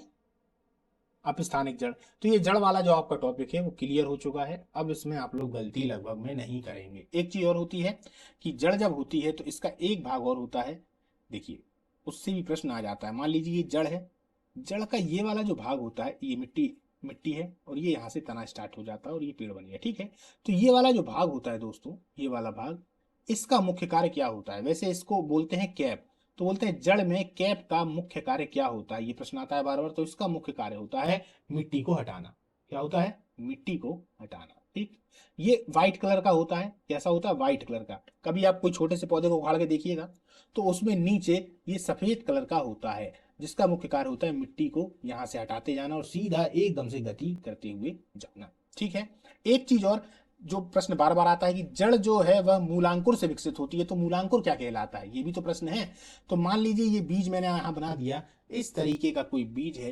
अपस्थानिक जड़। तो ये जड़ वाला जो आपका टॉपिक है वो क्लियर हो चुका है। अब इसमें आप लोग गलती लगभग में नहीं करेंगे। एक चीज और होती है कि जड़ जब होती है तो इसका एक भाग और होता है, देखिए उससे भी प्रश्न आ जाता है। मान लीजिए ये जड़ है, जड़ का ये वाला जो भाग होता है, ये मिट्टी मिट्टी है और ये यहाँ से तना स्टार्ट हो जाता है और ये पेड़ बन गया, ठीक है। तो ये वाला जो भाग होता है दोस्तों, ये वाला भाग, इसका मुख्य कार्य क्या होता है, वैसे इसको बोलते हैं कैप। तो बोलते हैं जड़ में कैप का मुख्य कार्य क्या होता है, ये प्रश्न आता है बार बार। तो इसका मुख्य कार्य होता है मिट्टी को हटाना। क्या होता है, मिट्टी को हटाना, ठीक। ये व्हाइट कलर का होता है, कैसा होता है, व्हाइट कलर का। कभी आप कोई छोटे से पौधे को उखाड़ के देखिएगा तो उसमें नीचे ये सफेद कलर का होता है, जिसका मुख्य कार्य होता है मिट्टी को यहां से हटाते जाना और सीधा एकदम से गति करते हुए जाना, ठीक है। एक चीज और जो प्रश्न बार बार आता है कि जड़ जो है वह मूलांकुर से विकसित होती है, तो मूलांकुर क्या कहलाता है, ये भी तो प्रश्न है। तो मान लीजिए ये बीज मैंने यहां बना दिया, इस तरीके का कोई बीज है,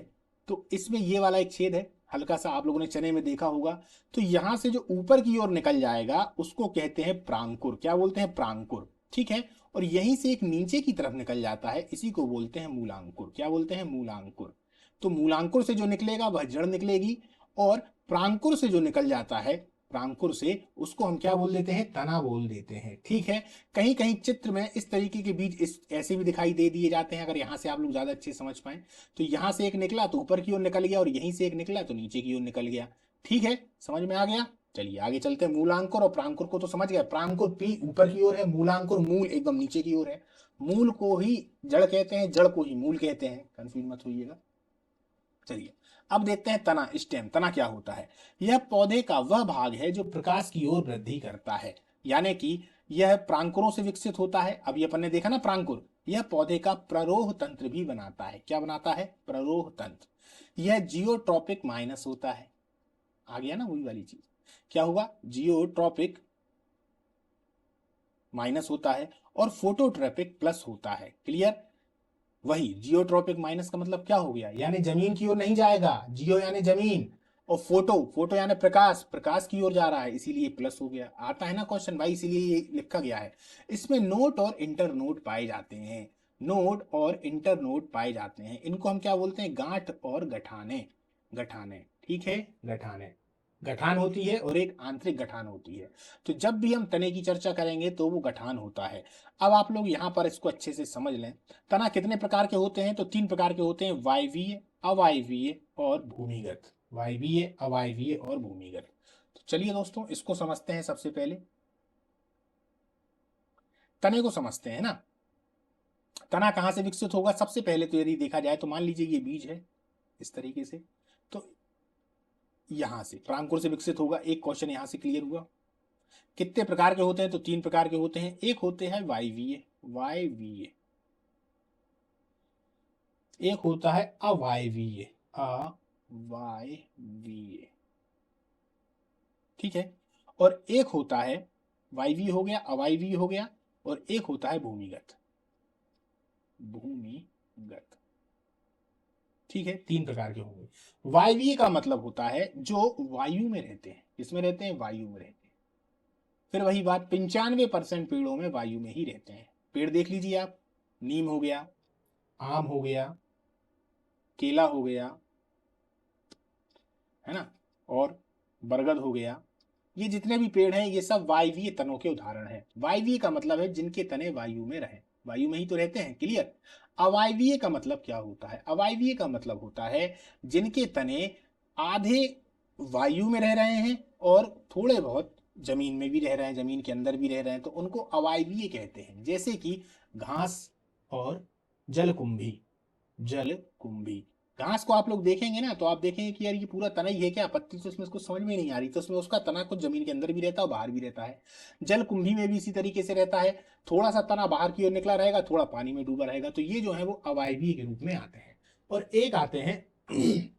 तो इसमें ये वाला एक छेद है, हल्का सा आप लोगों ने चने में देखा होगा। तो यहां से जो ऊपर की ओर निकल जाएगा उसको कहते हैं प्रांकुर। क्या बोलते हैं, प्रांकुर, ठीक है। और यहीं से एक नीचे की तरफ निकल जाता है, इसी को बोलते हैं मूलांकुर। क्या बोलते हैं, मूलांकुर। तो मूलांकुर से जो निकलेगा वह जड़ निकलेगी, और प्रांकुर से जो निकल जाता है, प्रांकुर से, उसको हम क्या बोल देते हैं, तना बोल देते हैं, ठीक है। कहीं कहीं चित्र में इस तरीके के बीज इस ऐसे भी दिखाई दे दिए जाते हैं, अगर यहां से आप लोग ज्यादा अच्छे समझ पाए। तो यहां से एक निकला तो ऊपर की ओर निकल गया, और यहीं से एक निकला तो नीचे की ओर निकल गया, ठीक है, समझ में आ गया। चलिए आगे चलते हैं। मूलांकुर और प्रांकुर को तो समझ गए, प्रांकुर पी ऊपर की ओर है, मूलांकुर मूल एकदम नीचे की ओर है। मूल को ही जड़ कहते हैं, जड़ को ही मूल कहते हैं, कंफ्यूज मत होइएगा। चलिए अब देखते हैं तना, स्टेम। तना क्या होता है, यह पौधे का वह भाग है जो प्रकाश की ओर वृद्धि करता है, यानी कि यह प्रांकुरों से विकसित होता है। अभी अपन ने देखा ना प्रांकुर, यह पौधे का प्ररोह तंत्र भी बनाता है। क्या बनाता है, प्ररोह तंत्र। यह जियोट्रॉपिक माइनस होता है, आ गया ना वही वाली चीज। क्या हुआ, जियोट्रॉपिक माइनस होता है और फोटोट्रॉपिक प्लस होता है। क्लियर, वही जियोट्रॉपिक माइनस का मतलब क्या हो गया, यानी जमीन की ओर नहीं जाएगा, जियो यानी जमीन, और फोटो, फोटो यानी प्रकाश, प्रकाश की ओर जा रहा है, इसीलिए प्लस हो गया। आता है ना क्वेश्चन भाई, इसीलिए ये लिखा गया है। इसमें नोट और इंटर नोट पाए जाते हैं, नोट और इंटर नोट पाए जाते हैं। इनको हम क्या बोलते हैं, गांठ और गठाने, गठाने, ठीक है, गठाने। गठान होती है और एक आंतरिक गठान होती है। तो जब भी हम तने की चर्चा करेंगे तो वो गठान होता है। अब आप लोग यहाँ पर इसको अच्छे से समझ लें। तना कितने प्रकार के होते हैं, तो तीन प्रकार के होते हैं, वायवीय, अवायवीय और भूमिगत। वायवीय, अवायवीय और भूमिगत। तो चलिए दोस्तों इसको समझते हैं। सबसे पहले तने को समझते हैं ना। तना कहाँ से विकसित होगा, सबसे पहले तो यदि देखा जाए तो मान लीजिए ये बीज है इस तरीके से, तो यहां से प्रांकुर से विकसित होगा। एक क्वेश्चन यहां से क्लियर हुआ। कितने प्रकार के होते हैं, तो तीन प्रकार के होते हैं। एक होते हैं वायवीय, वायवीय, एक होता है अवायवीय, अवायवीय, ठीक है। और एक होता है, वायवीय हो गया, अवायवीय हो गया, और एक होता है भूमिगत, भूमिगत, ठीक है। तीन प्रकार के होंगे। वायवीय का मतलब होता है जो वायु में रहते हैं, किसमें रहते हैं, वायु में रहते हैं। फिर वही बात, 95% पेड़ों में वायु में ही रहते हैं। पेड़ देख लीजिए आप, नीम हो गया, आम हो गया, केला हो गया, है ना, और बरगद हो गया। ये जितने भी पेड़ हैं ये सब वायवीय तनों के उदाहरण हैं। वायवीय का मतलब है जिनके तने वायु में रहे, वायु में ही तो रहते हैं। क्लियर। अवायवीय का मतलब क्या होता है, अवायवीय का मतलब होता है जिनके तने आधे वायु में रह रहे हैं और थोड़े बहुत जमीन में भी रह रहे हैं, जमीन के अंदर भी रह रहे हैं, तो उनको अवायवीय कहते हैं। जैसे कि घास और जलकुंभी, जलकुंभी, घास को आप लोग देखेंगे ना तो आप देखेंगे कि यार ये पूरा तना ही है क्या, पत्ती तो इसमें कुछ समझ में नहीं आ रही, तो उसमें उसका तना कुछ जमीन के अंदर भी रहता है और बाहर भी रहता है। जल कुंभी में भी इसी तरीके से रहता है, थोड़ा सा तना बाहर की ओर निकला रहेगा, थोड़ा पानी में डूबा रहेगा, तो ये जो है वो अवायवीय के रूप में आते हैं। और एक आते हैं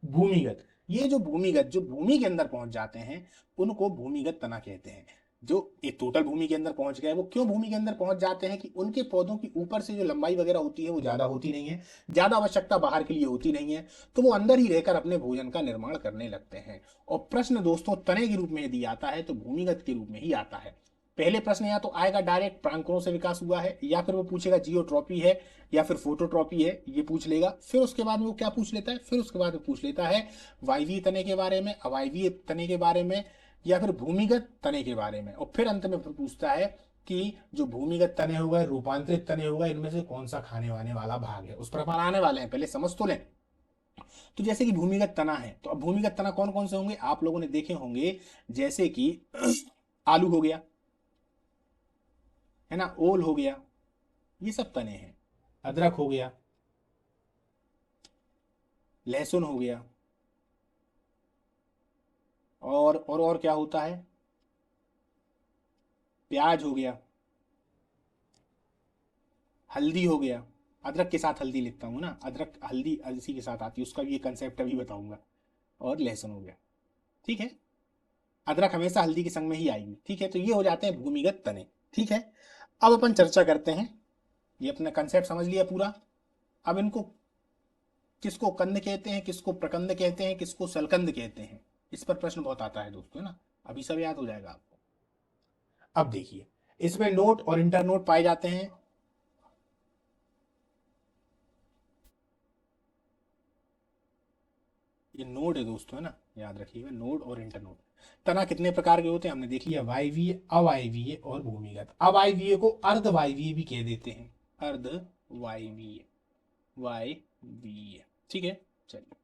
भूमिगत। ये जो भूमिगत, जो भूमि के अंदर पहुंच जाते हैं, उनको भूमिगत तना कहते हैं। जो ये टोटल भूमि के अंदर पहुंच गए, वो क्यों भूमि के अंदर पहुंच जाते हैं कि उनके पौधों की ऊपर से जो लंबाई वगैरह होती है वो ज्यादा होती नहीं है, ज्यादा आवश्यकता बाहर के लिए होती नहीं है, तो वो अंदर ही रहकर अपने भोजन का निर्माण करने लगते हैं। और प्रश्न दोस्तों तने के रूप में यदि आता है तो भूमिगत के रूप में ही आता है। पहले प्रश्न या तो आएगा डायरेक्ट प्रांकुरों से विकास हुआ है, या फिर वो पूछेगा जियोट्रॉपी है या फिर फोटोट्रॉपी है, ये पूछ लेगा। फिर उसके बाद में वो क्या पूछ लेता है, फिर उसके बाद वो पूछ लेता है वायवीय तने के बारे में, अवायवीय तने के बारे में, या फिर भूमिगत तने के बारे में। और फिर अंत में फिर पूछता है कि जो भूमिगत तने हो गए, रूपांतरित तने हो गए, इनमें से कौन सा खाने वाने वाला भाग है। उस पर अपन आने वाले हैं, पहले समझ तो लें। तो जैसे कि भूमिगत तना है, तो अब भूमिगत तना कौन कौन से होंगे आप लोगों ने देखे होंगे, जैसे कि आलू हो गया, है ना, ओल हो गया, ये सब तने हैं। अदरक हो गया, लहसुन हो गया, और क्या होता है, प्याज हो गया, हल्दी हो गया। अदरक के साथ हल्दी लिखता हूँ ना, अदरक हल्दी इसी के साथ आती है, उसका भी ये कंसेप्ट अभी बताऊंगा। और लहसुन हो गया, ठीक है। अदरक हमेशा हल्दी के संग में ही आएगी, ठीक है। तो ये हो जाते हैं भूमिगत तने, ठीक है। अब अपन चर्चा करते हैं, ये अपना कंसेप्ट समझ लिया पूरा। अब इनको किसको कंद कहते हैं, किसको प्रकंद कहते हैं, किसको सलकंद कहते हैं, इस पर प्रश्न बहुत आता है दोस्तों, है ना। अभी सब याद हो जाएगा आपको। अब देखिए, इसमें नोट और इंटर नोट पाए जाते हैं। ये नोड है दोस्तों, है ना, याद रखिएगा, नोड और इंटर नोड। तना कितने प्रकार के होते हैं हमने देख लिया, वायवीय, अवायवीय और भूमिगत। अवायवीय को अर्धवायवीय भी कह देते हैं, अर्धवायवीय, वायवीय, ठीक है। चलिए,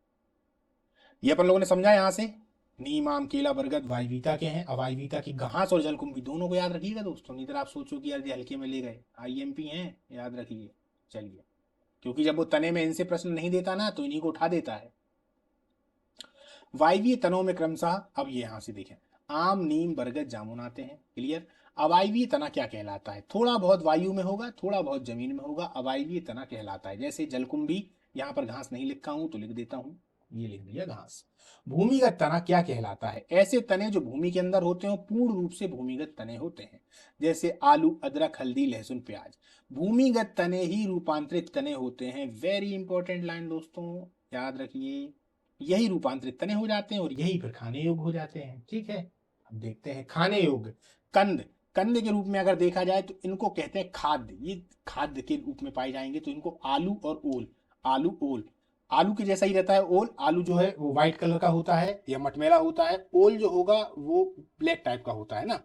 ये अपन लोगों ने समझा यहां से। नीम, आम, केला, बरगद वायवीयता के हैं। अवायवीयता की घास और जलकुंभी दोनों को याद रखिएगा दोस्तों, नहीं तो आप सोचो कि यार ये हल्के में ले गए, आईएमपी हैं, याद रखिए। चलिए, क्योंकि जब वो तने में इनसे प्रश्न नहीं देता ना तो इन्हीं को उठा देता है। वायवीय तनों में क्रमशः, अब ये यहां से देखें, आम, नीम, बरगद, जामुन आते हैं, क्लियर। अवायवीय तना क्या कहलाता है, थोड़ा बहुत वायु में होगा, थोड़ा बहुत जमीन में होगा, अवायवीय तना कहलाता है। जैसे जलकुंभी, यहां पर घास नहीं लिखा हूं तो लिख देता हूं, ये लिख दिया घास। भूमिगत तना क्या कहलाता है, ऐसे तने जो भूमि के अंदर होते हैं पूर्ण रूप से भूमिगत तने होते हैं। जैसे आलू, अदरक, हल्दी, लहसुन, प्याज। भूमिगत तने ही रूपांतरित तने होते हैं। वेरी इंपॉर्टेंट लाइन दोस्तों, याद रखिए। यही रूपांतरित तने हो जाते हैं और यही फिर खाने योग्य हो जाते हैं, ठीक है। अब देखते हैं खाने योग्य कंद। कंद के रूप में अगर देखा जाए तो इनको कहते हैं खाद्य, ये खाद्य के रूप में पाए जाएंगे। तो इनको आलू और ओल, आलू ओल, आलू के जैसा ही रहता है ओल। आलू जो है वो व्हाइट कलर का होता है या मटमैला होता है, ओल जो होगा वो ब्लैक टाइप का होता है ना।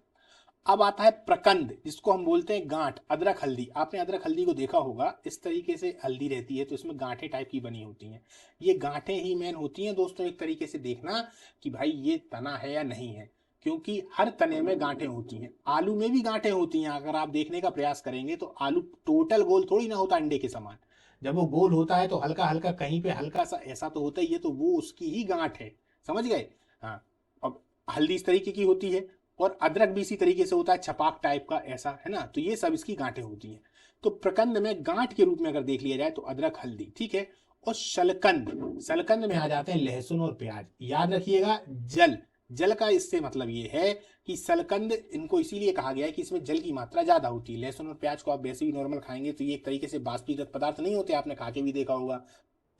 अब आता है प्रकंद, जिसको हम बोलते हैं गांठ। अदरक हल्दी, आपने अदरक हल्दी को देखा होगा, इस तरीके से हल्दी रहती है तो इसमें गांठें टाइप की बनी होती हैं। ये गांठें ही मेन होती हैं दोस्तों, एक तरीके से देखना कि भाई ये तना है या नहीं है, क्योंकि हर तने में गांठें होती हैं। आलू में भी गांठें होती हैं, अगर आप देखने का प्रयास करेंगे तो आलू टोटल गोल थोड़ी ना होता अंडे के समान। जब वो गोल होता है तो हल्का हल्का कहीं पे हल्का सा ऐसा तो होता ही है, तो वो उसकी ही गांठ है, समझ गए। हाँ, अब हल्दी इस तरीके की होती है और अदरक भी इसी तरीके से होता है, छपाक टाइप का ऐसा, है ना। तो ये सब इसकी गांठें होती हैं। तो प्रकंद में गांठ के रूप में अगर देख लिया जाए तो अदरक, हल्दी, ठीक है। और शलकंद, शलकंद में आ जाते हैं लहसुन और प्याज। याद रखिएगा, जल, जल का इससे मतलब ये है कि शलकंद इनको इसीलिए कहा गया है कि इसमें जल की मात्रा ज्यादा होती है। लहसुन और प्याज को आप वैसे भी नॉर्मल खाएंगे तो ये एक तरीके से बाष्पीकृत पदार्थ नहीं होते, आपने खा के भी देखा होगा।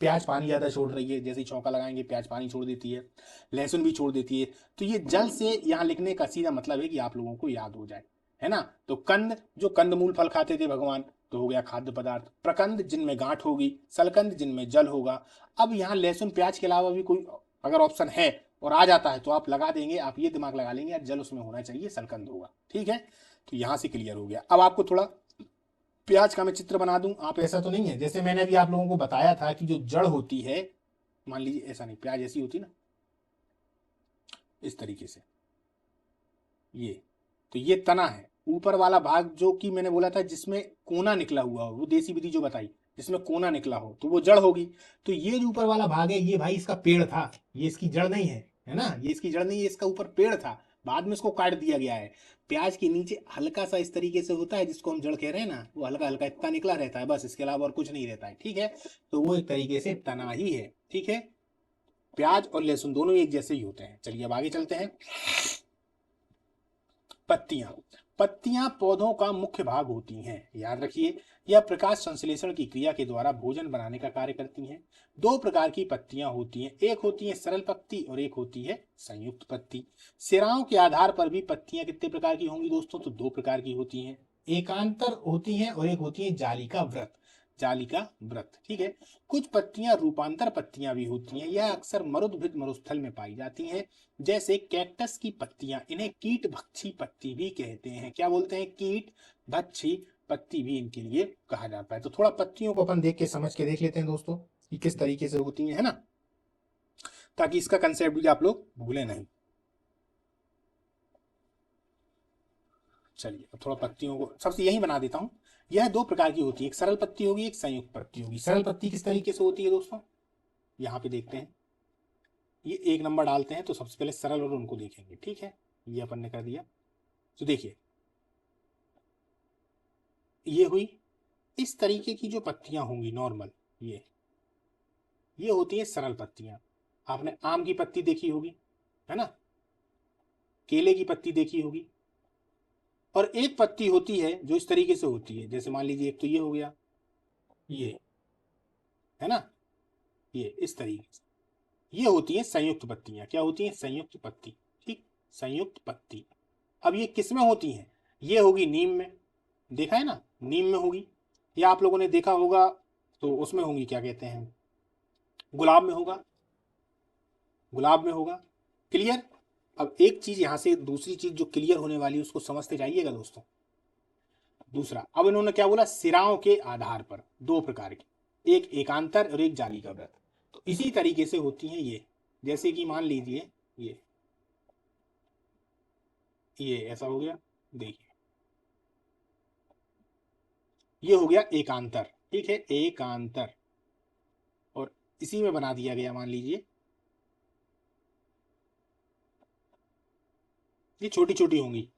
प्याज पानी ज्यादा छोड़ रही है, जैसे ही छौंका लगाएंगे प्याज पानी छोड़ देती है, लहसुन भी छोड़ देती है। तो ये जल से यहाँ लिखने का सीधा मतलब है कि आप लोगों को याद हो जाए, है ना। तो कंद, जो कंदमूल फल खाते थे भगवान, तो हो गया खाद्य पदार्थ। प्रकंद जिनमें गांठ होगी, सलकंद जिनमें जल होगा। अब यहाँ लहसुन प्याज के अलावा भी कोई अगर ऑप्शन है और आ जाता है तो आप लगा देंगे, आप ये दिमाग लगा लेंगे यार जल उसमें होना चाहिए, सलकंद होगा, ठीक है। तो यहाँ से क्लियर हो गया। अब आपको थोड़ा प्याज का मैं चित्र बना दूं, आप ऐसा तो नहीं है जैसे मैंने अभी आप लोगों को बताया था कि जो जड़ होती है, मान लीजिए ऐसा नहीं, प्याज ऐसी होती ना, इस तरीके से, ये, तो ये तना है। ऊपर वाला भाग जो कि मैंने बोला था जिसमें कोना निकला हुआ हो, वो देसी विधि जो बताई, जिसमें कोना निकला हो, तो वो जड़ होगी। तो ये जो ऊपर वाला भाग है ये भाई इसका पेड़ था, ये इसकी जड़ नहीं है ना, ये इसकी जड़ नहीं है, इसका ऊपर पेड़ था, बाद में इसको काट दिया गया है। प्याज के नीचे हल्का सा इस तरीके से होता है जिसको हम जड़ कह रहे हैं ना, वो हल्का हल्का इतना निकला रहता है बस, इसके अलावा और कुछ नहीं रहता है, ठीक है। तो वो एक तरीके से तना ही है, ठीक है। प्याज और लहसुन दोनों एक जैसे ही होते हैं। चलिए अब आगे चलते हैं। पत्तियां, पत्तियां पौधों का मुख्य भाग होती हैं, याद रखिए। यह प्रकाश संश्लेषण की क्रिया के द्वारा भोजन बनाने का कार्य करती हैं। दो प्रकार की पत्तियां होती हैं, एक होती है सरल पत्ती और एक होती है संयुक्त पत्ती। सिराओं के आधार पर भी पत्तियां कितने प्रकार की होंगी दोस्तों, तो दो प्रकार की होती हैं, एकांतर होती हैं और एक होती है जाली का व्रत, जाली का व्रत, ठीक है। कुछ पत्तियां रूपांतर पत्तियां भी होती हैं, यह अक्सर मरुद्भिद मरुस्थल में पाई जाती हैं, जैसे कैक्टस की पत्तियां, इन्हें कीट भक्षी पत्ती भी कहते हैं। क्या बोलते हैं, कीट भक्षी पत्ती भी इनके लिए कहा जाता है। तो थोड़ा पत्तियों को अपन देख के समझ के देख लेते हैं दोस्तों कि किस तरीके से होती है ना, ताकि इसका कंसेप्ट भी आप लोग भूले नहीं। चलिए अब थोड़ा पत्तियों को सबसे यही बना देता हूं। यह दो प्रकार की होती है, एक सरल पत्ती होगी, एक संयुक्त पत्ती होगी। सरल पत्ती किस तरीके से होती है दोस्तों, यहाँ पे देखते हैं। ये एक नंबर डालते हैं तो सबसे पहले सरल और उनको देखेंगे, ठीक है। ये अपन ने कर दिया। तो देखिए ये हुई, इस तरीके की जो पत्तियां होंगी नॉर्मल, ये होती है सरल पत्तियां। आपने आम की पत्ती देखी होगी, है ना, केले की पत्ती देखी होगी। और एक पत्ती होती है जो इस तरीके से होती है, जैसे मान लीजिए एक तो ये हो गया, ये है ना, ये इस तरीके से, ये होती है संयुक्त पत्तियां। क्या होती है, संयुक्त पत्ती, ठीक, संयुक्त पत्ती। अब ये किस में होती हैं, ये होगी नीम में, देखा है ना, नीम में होगी, या आप लोगों ने देखा होगा तो उसमें होंगी, क्या कहते हैं, गुलाब में होगा, गुलाब में होगा। क्लियर। अब एक चीज यहां से दूसरी चीज जो क्लियर होने वाली है उसको समझते जाइएगा दोस्तों। दूसरा, अब इन्होंने क्या बोला, सिराओं के आधार पर दो प्रकार की, एक एकांतर और एक जाली का व्रत। तो इसी तरीके से होती हैं ये, जैसे कि मान लीजिए ये ऐसा हो गया, देखिए ये हो गया एकांतर, ठीक है, एकांतर। और इसी में बना दिया गया, मान लीजिए ये छोटी छोटी होंगी,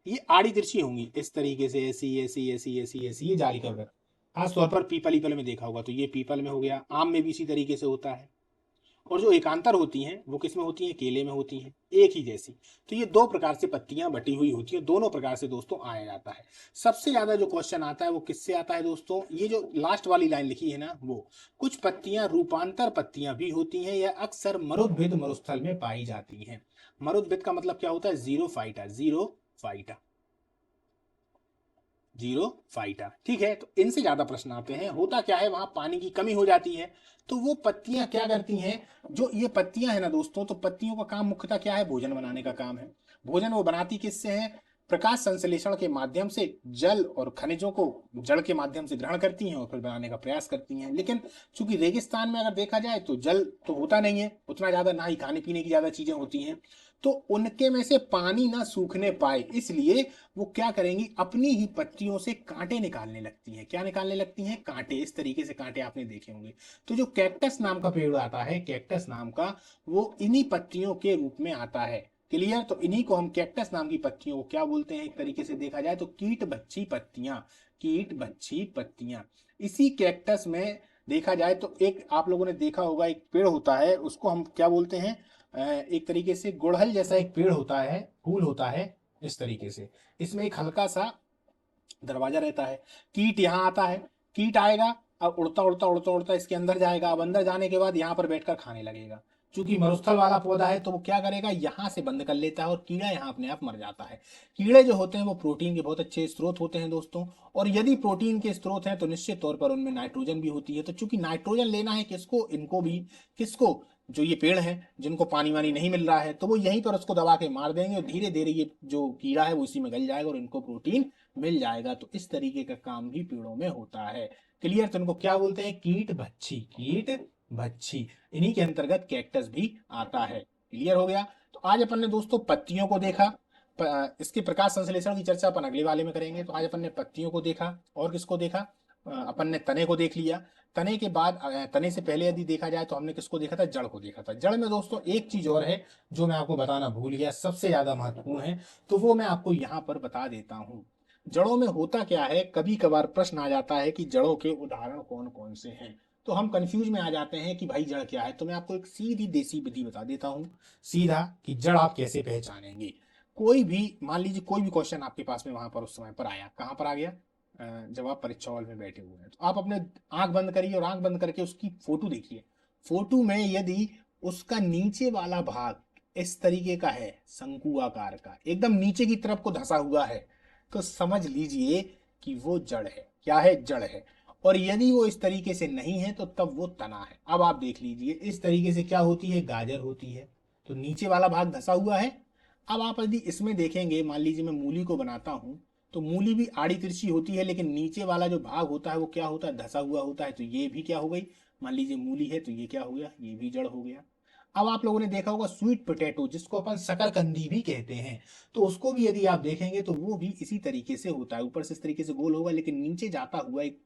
ये आड़ी तिरछी होंगी इस तरीके से, ऐसी ऐसी ऐसी ऐसी ऐसी, ये जाली का व्रत। खास तौर पर पीपल ईपल में देखा होगा, तो ये पीपल में हो गया, आम में भी इसी तरीके से होता है। और जो एकांतर होती हैं वो किस में होती हैं, केले में होती हैं, एक ही जैसी। तो ये दो प्रकार से पत्तियां बटी हुई होती हैं, दोनों प्रकार से दोस्तों आया जाता है। सबसे ज्यादा जो क्वेश्चन आता है वो किससे आता है दोस्तों, ये जो लास्ट वाली लाइन लिखी है ना, वो कुछ पत्तियां रूपांतर पत्तियां भी होती हैं, यह अक्सर मरुद्भिद मरुस्थल में पाई जाती हैं। मरुद्भिद का मतलब क्या होता है, zero phyta, zero phyta, zero phyta, ठीक है। तो इनसे ज्यादा प्रश्न आते हैं, होता क्या है, वहां पानी की कमी हो जाती है, तो वो पत्तियां क्या करती हैं, जो ये पत्तियां है ना दोस्तों, तो पत्तियों का काम मुख्यतः क्या है, भोजन बनाने का काम है। भोजन वो बनाती किससे है, प्रकाश संश्लेषण के माध्यम से जल और खनिजों को जड़ के माध्यम से ग्रहण करती हैं और फिर बनाने का प्रयास करती हैं। लेकिन चूंकि रेगिस्तान में अगर देखा जाए तो जल तो होता नहीं है उतना ज्यादा, ना ही खाने पीने की ज्यादा चीजें होती हैं, तो उनके में से पानी ना सूखने पाए, इसलिए वो क्या करेंगी, अपनी ही पत्तियों से कांटे निकालने लगती हैं। क्या निकालने लगती हैं, कांटे, इस तरीके से कांटे आपने देखे होंगे। तो जो कैक्टस नाम का पेड़ आता है, कैक्टस नाम का, वो इन्हीं पत्तियों के रूप में आता है। क्लियर। तो इन्हीं को हम कैक्टस नाम की पत्तियों को क्या बोलते हैं, एक तरीके से देखा जाए तो कीट बच्ची पत्तियां, कीट बच्ची पत्तियां। इसी कैक्टस में देखा जाए तो एक आप लोगों ने देखा होगा, एक पेड़ होता है, उसको हम क्या बोलते हैं, एक तरीके से गुड़हल जैसा एक पेड़ होता है, फूल होता है इस तरीके से। इसमें एक हल्का सा दरवाजा रहता है, कीट यहाँ आता है, कीट आएगा, अब उड़ता उड़ता उड़ता उड़ता इसके अंदर जाएगा, अब अंदर जाने के बाद यहाँ पर बैठकर खाने लगेगा। चूंकि मरुस्थल वाला पौधा है तो वो क्या करेगा, यहाँ से बंद कर लेता है और कीड़ा यहाँ अपने आप मर जाता है। कीड़े जो होते हैं वो प्रोटीन के बहुत अच्छे स्रोत होते हैं दोस्तों, और यदि प्रोटीन के स्रोत हैं तो निश्चित तौर पर उनमें नाइट्रोजन भी होती है। तो चूंकि नाइट्रोजन लेना है किसको, इनको भी, किसको, जो ये पेड़ हैं जिनको पानी वानी नहीं मिल रहा है, तो वो यहीं पर उसको दबा के मार देंगे और धीरे धीरे ये जो कीड़ा है वो इसी में गल जाएगा और इनको प्रोटीन मिल जाएगा। तो इस तरीके का काम भी पेड़ों में होता है। क्लियर। तो इनको क्या बोलते हैं, कीट भच्छी, कीट भच्छी। इन्हीं के अंतर्गत कैक्टस भी आता है। क्लियर हो गया। तो आज अपन ने दोस्तों पत्तियों को देखा, इसके प्रकाश संश्लेषण की चर्चा अपन अगले वाले में करेंगे। तो आज अपन ने पत्तियों को देखा और किसको देखा, अपन ने तने को देख लिया। तने के बाद तने से पहले यदि देखा जाए तो हमने किसको देखा था, जड़ को देखा था। जड़ में दोस्तों एक चीज और है जो मैं आपको बताना भूल गया, सबसे ज्यादा महत्वपूर्ण है, तो वो मैं आपको यहाँ पर बता देता हूँ। जड़ों में होता क्या है, कभी कभार प्रश्न आ जाता है कि जड़ों के उदाहरण कौन कौन से हैं, तो हम कंफ्यूज में आ जाते हैं कि भाई जड़ क्या है। तो मैं आपको एक सीधी देसी विधि बता देता हूँ, सीधा, कि जड़ आप कैसे पहचानेंगे। कोई भी, मान लीजिए कोई भी क्वेश्चन आपके पास में वहां पर उस समय पर आया, कहाँ पर आ गया, जब आप परीक्षा हॉल में बैठे हुए हैं, तो आप अपने आंख बंद करिए और आंख बंद करके उसकी फोटो देखिए। फोटो में यदि उसका नीचे वाला भाग इस तरीके का है, शंकु आकार का, एकदम नीचे की तरफ को धंसा हुआ है, तो समझ लीजिए कि वो जड़ है। क्या है, जड़ है। और यदि वो इस तरीके से नहीं है तो तब वो तना है। अब आप देख लीजिए, इस तरीके से क्या होती है, गाजर होती है, तो नीचे वाला भाग धंसा हुआ है। अब आप यदि इसमें देखेंगे, मान लीजिए मैं मूली को बनाता हूं, तो मूली भी आड़ी तिरछी होती है, लेकिन नीचे वाला जो भाग होता है वो क्या होता है, धसा हुआ होता है। तो ये भी क्या हो गई, मान लीजिए मूली है तो ये क्या हो गया, ये भी जड़ हो गया। अब आप लोगों ने देखा होगा स्वीट पोटैटो, जिसको अपन शकरकंदी भी कहते हैं, तो उसको भी यदि आप देखेंगे तो वो भी इसी तरीके से होता है। ऊपर से इस तरीके से गोल होगा, लेकिन नीचे जाता हुआ एक,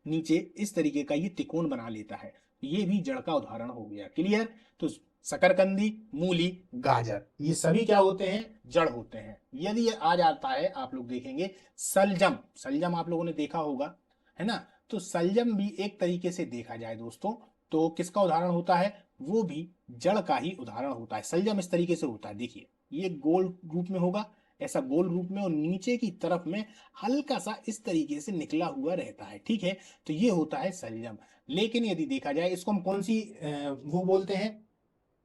नीचे इस तरीके का ये त्रिकोण बना लेता है। ये भी जड़ का उदाहरण हो गया। क्लियर। तो शकरकंदी, मूली, गाजर, ये सभी क्या होते हैं, जड़ होते हैं। यदि ये आ जाता है, आप लोग देखेंगे सलजम, सलजम आप लोगों ने देखा होगा, है ना। तो सलजम भी एक तरीके से देखा जाए दोस्तों, तो किसका उदाहरण होता है, वो भी जड़ का ही उदाहरण होता है। सलजम इस तरीके से होता है, देखिए ये गोल रूप में होगा, ऐसा गोल रूप में, और नीचे की तरफ में हल्का सा इस तरीके से निकला हुआ रहता है। ठीक है, तो ये होता है सलजम। लेकिन यदि देखा जाए, इसको हम कौन सी वो बोलते हैं,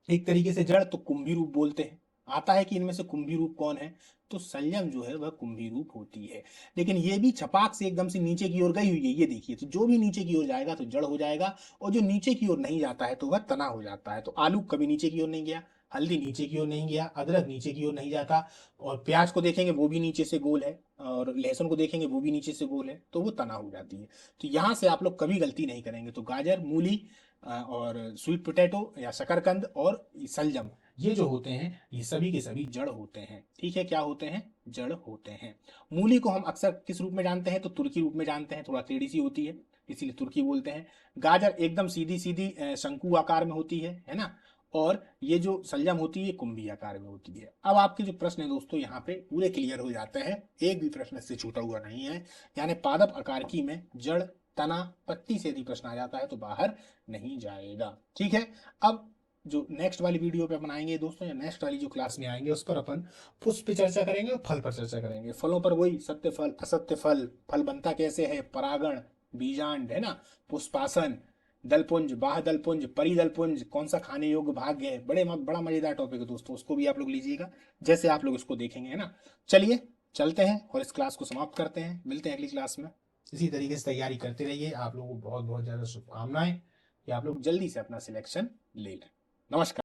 एक तरीके से जड़, तो कुंभी रूप बोलते हैं। आता है कि इनमें से कुंभी रूप कौन है, तो संयम जो है वह कुंभी रूप होती है। लेकिन ये भी छपाक से एकदम से नीचे की ओर गई हुई है, ये देखिए, तो जो भी नीचे की ओर जाएगा तो जड़ हो जाएगा, और जो नीचे की ओर नहीं जाता है तो वह तना हो जाता है। तो आलू कभी नीचे की ओर नहीं गया, हल्दी नीचे की ओर नहीं गया, अदरक नीचे की ओर नहीं जाता, और प्याज को देखेंगे वो भी नीचे से गोल है, और लहसुन को देखेंगे वो भी नीचे से गोल है, तो वो तना हो जाती है। तो यहाँ से आप लोग कभी गलती नहीं करेंगे। तो गाजर, मूली और स्वीट पोटैटो या शकरकंद और सलजम, ये जो होते हैं ये सभी के सभी जड़ होते हैं। ठीक है, क्या होते हैं, जड़ होते हैं। मूली को हम अक्सर किस रूप में जानते हैं, तो तुर्की रूप में जानते हैं, थोड़ा टेढ़ी सी होती है इसीलिए तुर्की बोलते हैं। गाजर एकदम सीधी सीधी शंकु आकार में होती है ना। और ये जो सलजम होती है कुंभी आकार में होती है। अब आपके जो प्रश्न है दोस्तों यहाँ पे पूरे क्लियर हो जाते हैं, एक भी प्रश्न इससे छूटा हुआ नहीं है। यानी पादप आकार की में जड़, तना, पत्ती से यदि प्रश्न आ जाता है तो बाहर नहीं जाएगा। ठीक है। अब जो नेक्स्ट वाली वीडियो पे अपन आएंगे दोस्तों, या नेक्स्ट वाली जो क्लास में आएंगे, उस पर अपन पुष्प पे चर्चा करेंगे और फल पर चर्चा करेंगे। फलों पर वही सत्य फल, असत्य फल, फल बनता कैसे है, परागण, बीजांड, है ना, पुष्पासन, दलपुंज, बाह दलपुंज, परिदलपुंज, कौन सा खाने योग्य भाग है। बड़ा मजेदार टॉपिक है दोस्तों, उसको भी आप लोग लीजिएगा जैसे आप लोग इसको देखेंगे, है ना। चलिए चलते हैं और इस क्लास को समाप्त करते हैं, मिलते हैं अगली क्लास में। इसी तरीके से तैयारी करते रहिए। आप लोगों को बहुत बहुत ज़्यादा शुभकामनाएं कि आप लोग जल्दी से अपना सिलेक्शन ले लें। नमस्कार।